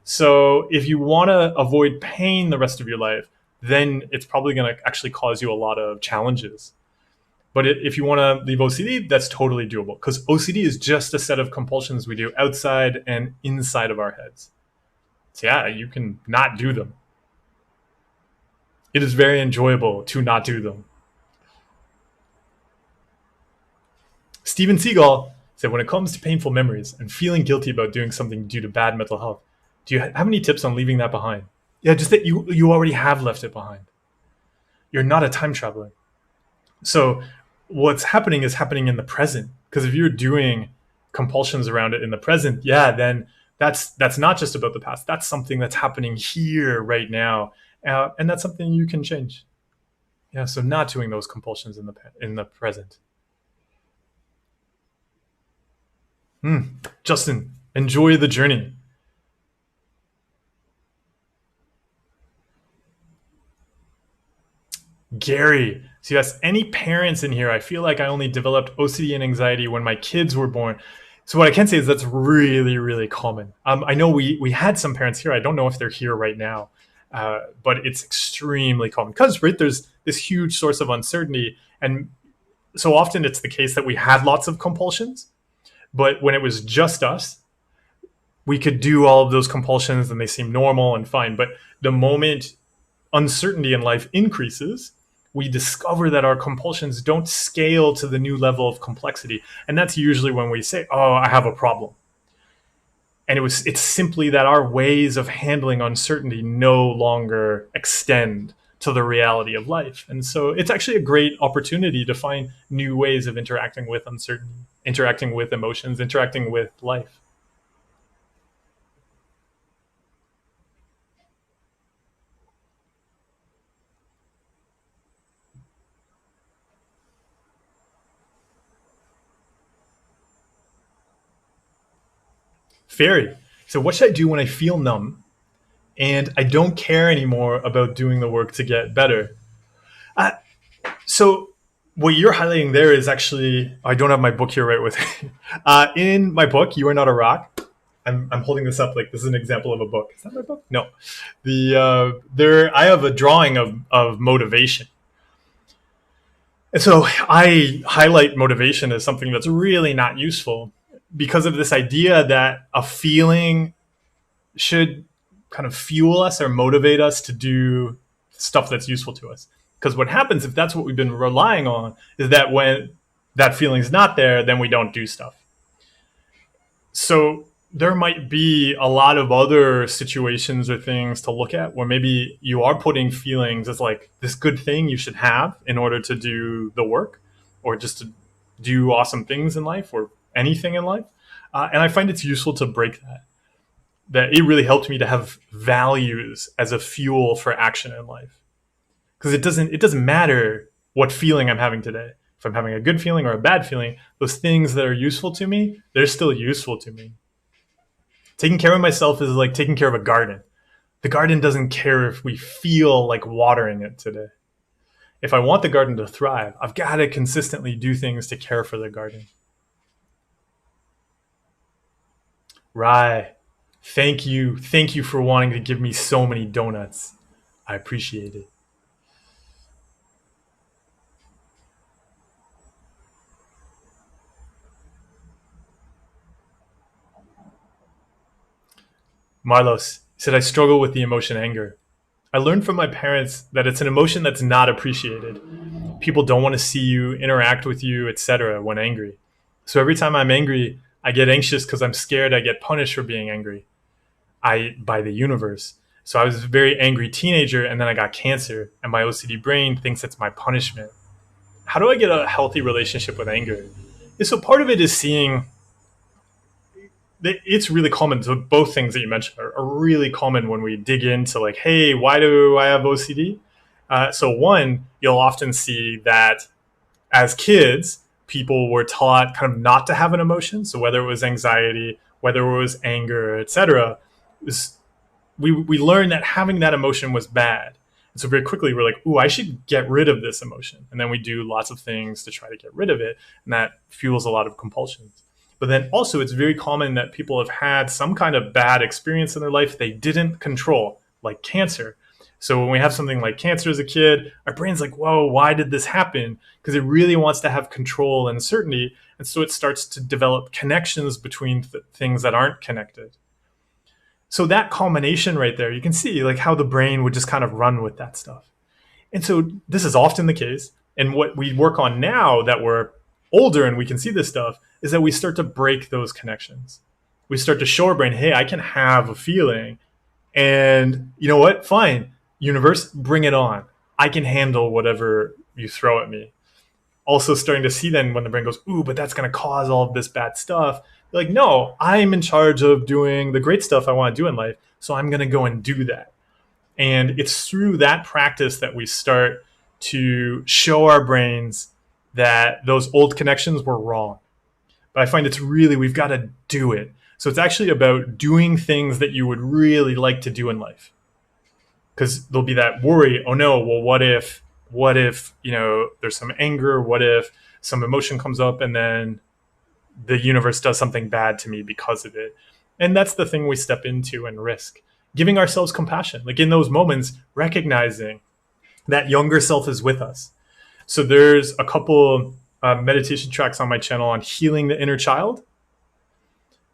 S1: So if you want to avoid pain the rest of your life, then it's probably going to actually cause you a lot of challenges. But if you want to leave OCD, that's totally doable, because OCD is just a set of compulsions we do outside and inside of our heads. So yeah, you can not do them. It is very enjoyable to not do them. Steven Seagal said, when it comes to painful memories and feeling guilty about doing something due to bad mental health, do you have any tips on leaving that behind? Yeah, just that you already have left it behind. You're not a time traveler. So what's happening is happening in the present. Because if you're doing compulsions around it in the present, yeah, then that's not just about the past. That's something that's happening here right now, and that's something you can change. Yeah, so not doing those compulsions in the present. Justin, enjoy the journey. Gary, so yes, any parents in here? I feel like I only developed OCD and anxiety when my kids were born. So what I can say is that's really, really common. I know we had some parents here. I don't know if they're here right now, but it's extremely common because there's this huge source of uncertainty, and so often it's the case that we had lots of compulsions, but when it was just us, we could do all of those compulsions and they seem normal and fine. But the moment uncertainty in life increases, we discover that our compulsions don't scale to the new level of complexity. And that's usually when we say, oh, I have a problem. And it's simply that our ways of handling uncertainty no longer extend to the reality of life. And so it's actually a great opportunity to find new ways of interacting with uncertainty, interacting with emotions, interacting with life. Fairy. So what should I do when I feel numb and I don't care anymore about doing the work to get better? Uh, so what you're highlighting there is actually, I don't have my book here right with me. In my book, You Are Not a Rock, I'm holding this up like this is an example of a book. Is that my book? No. I have a drawing of motivation. And so I highlight motivation as something that's really not useful because of this idea that a feeling should kind of fuel us or motivate us to do stuff that's useful to us. Because what happens if that's what we've been relying on is that when that feeling's not there, then we don't do stuff. So there might be a lot of other situations or things to look at where maybe you are putting feelings as like this good thing you should have in order to do the work or just to do awesome things in life or anything in life. And I find it's useful to break that it really helped me to have values as a fuel for action in life. Because it doesn't matter what feeling I'm having today. If I'm having a good feeling or a bad feeling, those things that are useful to me, they're still useful to me. Taking care of myself is like taking care of a garden. The garden doesn't care if we feel like watering it today. If I want the garden to thrive, I've got to consistently do things to care for the garden. Right. Thank you. Thank you for wanting to give me so many donuts. I appreciate it. Marlos said, I struggle with the emotion anger. I learned from my parents that it's an emotion that's not appreciated. People don't want to see you, interact with you, etc. when angry. So every time I'm angry, I get anxious because I'm scared I get punished for being angry by the universe. So I was a very angry teenager and then I got cancer and my OCD brain thinks it's my punishment. How do I get a healthy relationship with anger? So part of it is seeing it's really common. So both things that you mentioned are really common when we dig into like, hey, why do I have OCD? So one, you'll often see that as kids, people were taught kind of not to have an emotion. So whether it was anxiety, whether it was anger, etc., we learned that having that emotion was bad. And so very quickly we're like, ooh, I should get rid of this emotion. And then we do lots of things to try to get rid of it. And that fuels a lot of compulsions. But then also it's very common that people have had some kind of bad experience in their life they didn't control, like cancer. So when we have something like cancer as a kid, our brain's like, whoa, why did this happen? Because it really wants to have control and certainty. And so it starts to develop connections between things that aren't connected. So that culmination right there, you can see like how the brain would just kind of run with that stuff. And so this is often the case. And what we work on now that we're older and we can see this stuff is that we start to break those connections. We start to show our brain, hey, I can have a feeling. And you know what? Fine. Universe, bring it on. I can handle whatever you throw at me. Also starting to see then when the brain goes, ooh, but that's going to cause all of this bad stuff. You're like, no, I'm in charge of doing the great stuff I want to do in life. So I'm going to go and do that. And it's through that practice that we start to show our brains that those old connections were wrong. But I find it's really, we've got to do it. So it's actually about doing things that you would really like to do in life. Because there'll be that worry, oh no, well, what if, there's some anger? What if some emotion comes up and then the universe does something bad to me because of it? And that's the thing we step into and risk. Giving ourselves compassion, like in those moments, recognizing that younger self is with us. So there's a couple meditation tracks on my channel on healing the inner child.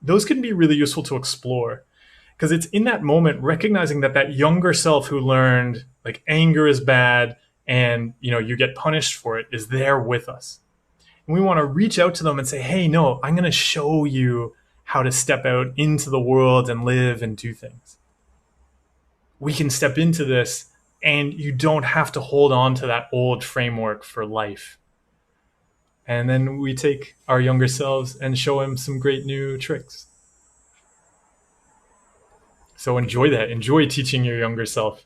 S1: Those can be really useful to explore because it's in that moment recognizing that younger self who learned like anger is bad and you get punished for it is there with us. And we want to reach out to them and say, hey, no, I'm going to show you how to step out into the world and live and do things. We can step into this and you don't have to hold on to that old framework for life. And then we take our younger selves and show him some great new tricks. So enjoy that. Enjoy teaching your younger self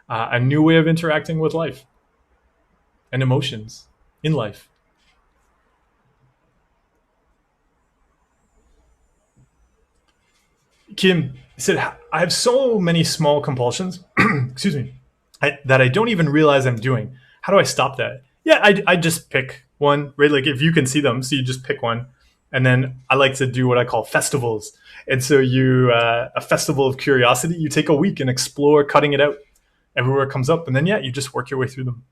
S1: a new way of interacting with life and emotions in life. Kim said, I have so many small compulsions, excuse me, that I don't even realize I'm doing. How do I stop that? Yeah, I just pick one, right? Like if you can see them, so you just pick one. And then I like to do what I call festivals. And so a festival of curiosity, you take a week and explore cutting it out everywhere it comes up. And then, you just work your way through them.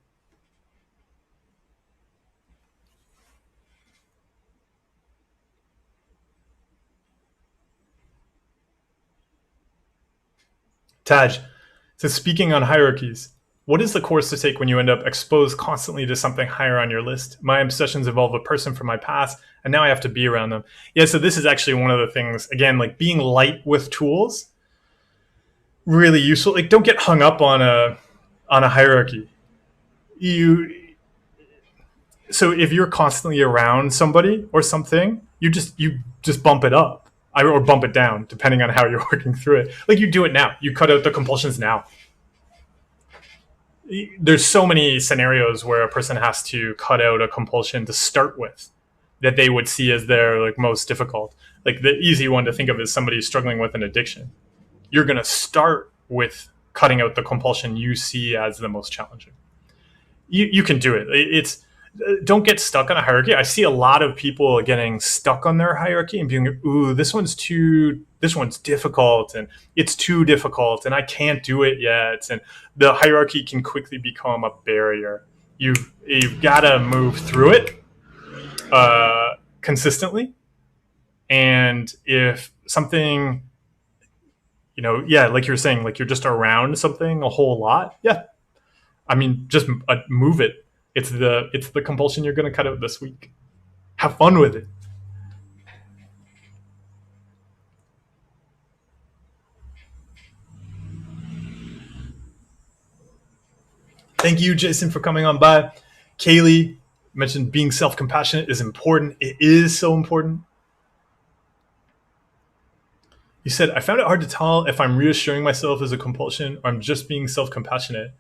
S1: Taj says, speaking on hierarchies, what is the course to take when you end up exposed constantly to something higher on your list? My obsessions involve a person from my past, and now I have to be around them. Yeah, so this is actually one of the things, again, like being light with tools, really useful. Like don't get hung up on a hierarchy. So if you're constantly around somebody or something, you just bump it up. Or bump it down, depending on how you're working through it. Like you do it now. You cut out the compulsions now. There's so many scenarios where a person has to cut out a compulsion to start with that they would see as their like most difficult. Like the easy one to think of is somebody struggling with an addiction. You're going to start with cutting out the compulsion you see as the most challenging. You can do it. Don't get stuck on a hierarchy. I see a lot of people getting stuck on their hierarchy and being, ooh, this one's difficult and it's too difficult and I can't do it yet. And the hierarchy can quickly become a barrier. You've got to move through it consistently. And if something, like you're saying, like you're just around something a whole lot. Yeah. I mean, just move it. It's the compulsion you're going to cut out this week. Have fun with it. Thank you, Jason, for coming on by. Kaylee mentioned being self-compassionate is important. It is so important. You said, I found it hard to tell if I'm reassuring myself as a compulsion or I'm just being self-compassionate.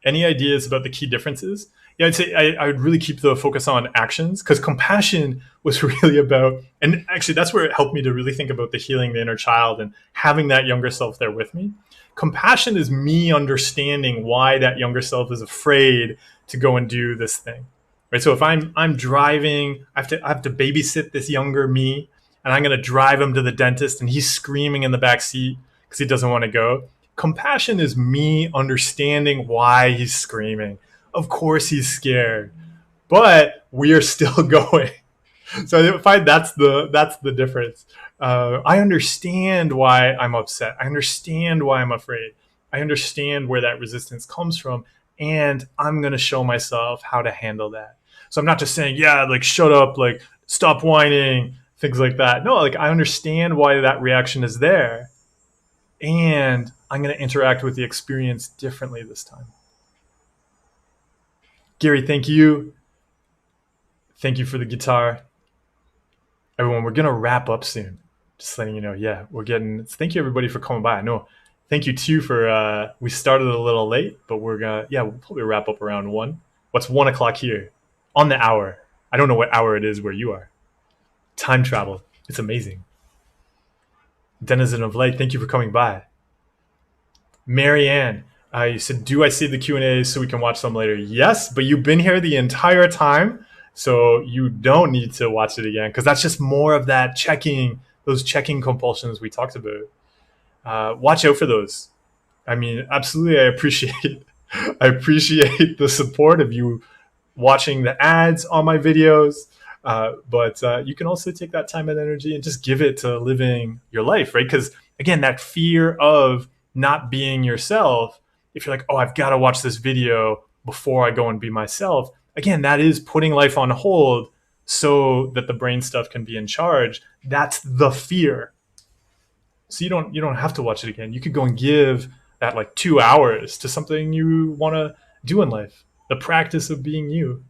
S1: Any ideas about the key differences? Yeah, I'd say I would really keep the focus on actions, because compassion was really about, and actually that's where it helped me to really think about the healing the inner child and having that younger self there with me. Compassion is me understanding why that younger self is afraid to go and do this thing. Right? So if I'm driving, I have to babysit this younger me, and I'm going to drive him to the dentist, and he's screaming in the back seat because he doesn't want to go. Compassion is me understanding why he's screaming. Of course he's scared, but we are still going. So I find that's the difference. I understand why I'm upset. I understand why I'm afraid. I understand where that resistance comes from, and I'm gonna show myself how to handle that. So I'm not just saying, yeah, like shut up, like stop whining, things like that. No, like I understand why that reaction is there, and I'm gonna interact with the experience differently this time. Gary, thank you. Thank you for the guitar. Everyone, we're gonna wrap up soon. Just letting you know. Yeah, we're getting. Thank you everybody for coming by. No, thank you too for. We started a little late, but we're gonna. Yeah, we'll probably wrap up around 1. What's 1 o'clock here? On the hour. I don't know what hour it is where you are. Time travel. It's amazing. Denizen of Light, thank you for coming by. Marianne, you said, do I save the Q&A so we can watch them later? Yes, but you've been here the entire time, so you don't need to watch it again, because that's just more of that checking, those checking compulsions we talked about. Watch out for those. I mean, absolutely, I appreciate the support of you watching the ads on my videos. But you can also take that time and energy and just give it to living your life, right? Because again, that fear of not being yourself, if you're like, oh, I've got to watch this video before I go and be myself, again, that is putting life on hold so that the brain stuff can be in charge. That's the fear. So you don't have to watch it again. You could go and give that like 2 hours to something you want to do in life, the practice of being you.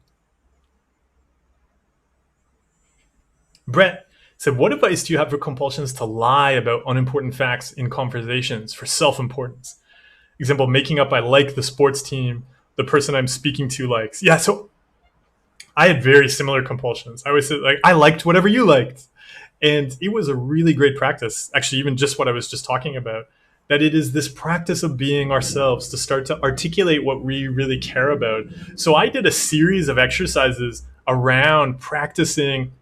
S1: Brett said, what advice do you have for compulsions to lie about unimportant facts in conversations for self-importance? Example, making up I like the sports team the person I'm speaking to likes. Yeah, so I had very similar compulsions. I always said, like, I liked whatever you liked. And it was a really great practice, actually, even just what I was just talking about, that it is this practice of being ourselves to start to articulate what we really care about. So I did a series of exercises around practicing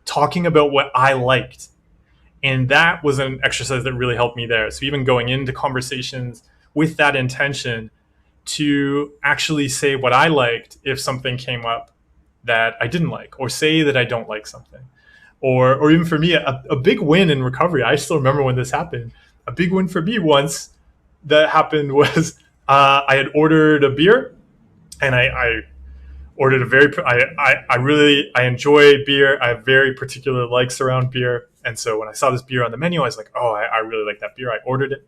S1: talking about what I liked. And that was an exercise that really helped me there. So even going into conversations with that intention to actually say what I liked if something came up that I didn't like, or say that I don't like something. Or even for me, a big win in recovery. I still remember when this happened. A big win for me once that happened was I had ordered a beer, and I ordered a very I enjoy beer. I have very particular likes around beer, and so when I saw this beer on the menu, I was like, oh, I really like that beer. I ordered it.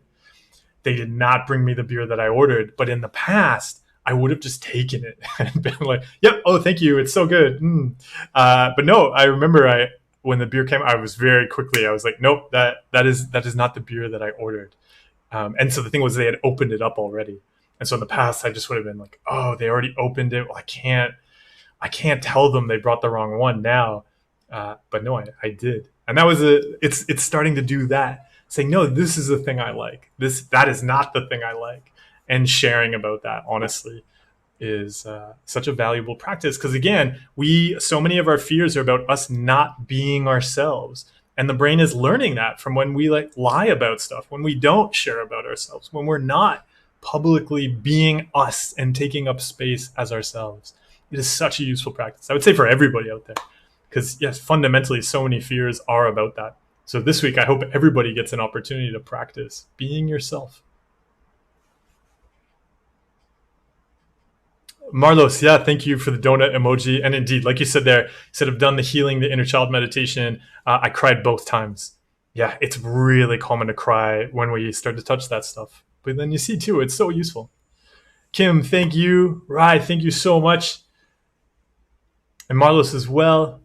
S1: They did not bring me the beer that I ordered, but in the past, I would have just taken it and been like, yep, oh, thank you, it's so good. But no, I remember when the beer came, I was like, nope, that is not the beer that I ordered. And so the thing was, they had opened it up already. And so in the past, I just would have been like, oh, they already opened it. Well, I can't tell them they brought the wrong one now. But no, I did. And that was it's starting to do that. Saying, no, this is the thing I like. That is not the thing I like. And sharing about that, honestly, is such a valuable practice. Because again, so many of our fears are about us not being ourselves. And the brain is learning that from when we like lie about stuff, when we don't share about ourselves, when we're not publicly being us and taking up space as ourselves. It is such a useful practice, I would say, for everybody out there. Because yes, fundamentally, so many fears are about that. So this week, I hope everybody gets an opportunity to practice being yourself. Marlos, yeah, thank you for the donut emoji. And indeed, like you said there, instead of done the healing, the inner child meditation, I cried both times. Yeah, it's really common to cry when we start to touch that stuff. But then you see, too, it's so useful. Kim, thank you. Rai, thank you so much. And Marlos as well.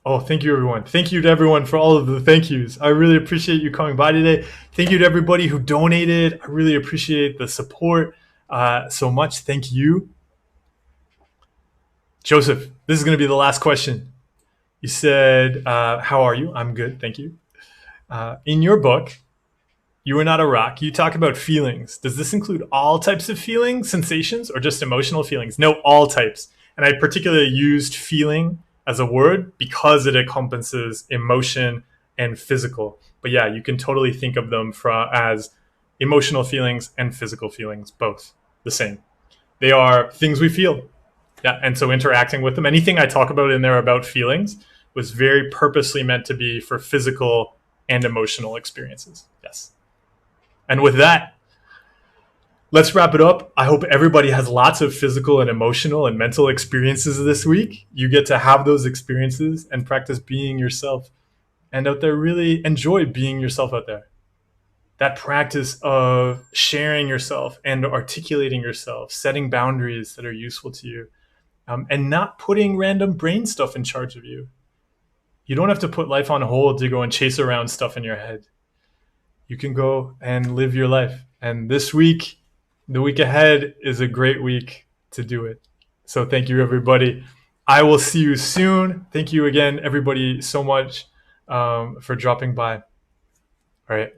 S1: Oh, thank you, everyone. Thank you to everyone for all of the thank yous. I really appreciate you coming by today. Thank you to everybody who donated. I really appreciate the support so much. Thank you. Joseph, this is going to be the last question. You said, how are you? I'm good. Thank you. In your book, You Are Not a Rock, you talk about feelings. Does this include all types of feelings, sensations, or just emotional feelings? No, all types. And I particularly used feeling as a word because it encompasses emotion and physical. But yeah, you can totally think of them as emotional feelings and physical feelings, both the same. They are things we feel. Yeah, and so interacting with them, anything I talk about in there about feelings was very purposely meant to be for physical and emotional experiences. Yes. And with that, let's wrap it up. I hope everybody has lots of physical and emotional and mental experiences this week. You get to have those experiences and practice being yourself. And out there, really enjoy being yourself out there. That practice of sharing yourself and articulating yourself, setting boundaries that are useful to you, and not putting random brain stuff in charge of you. You don't have to put life on hold to go and chase around stuff in your head. You can go and live your life. And this week, the week ahead is a great week to do it. So thank you, everybody. I will see you soon. Thank you again, everybody, so much for dropping by. All right.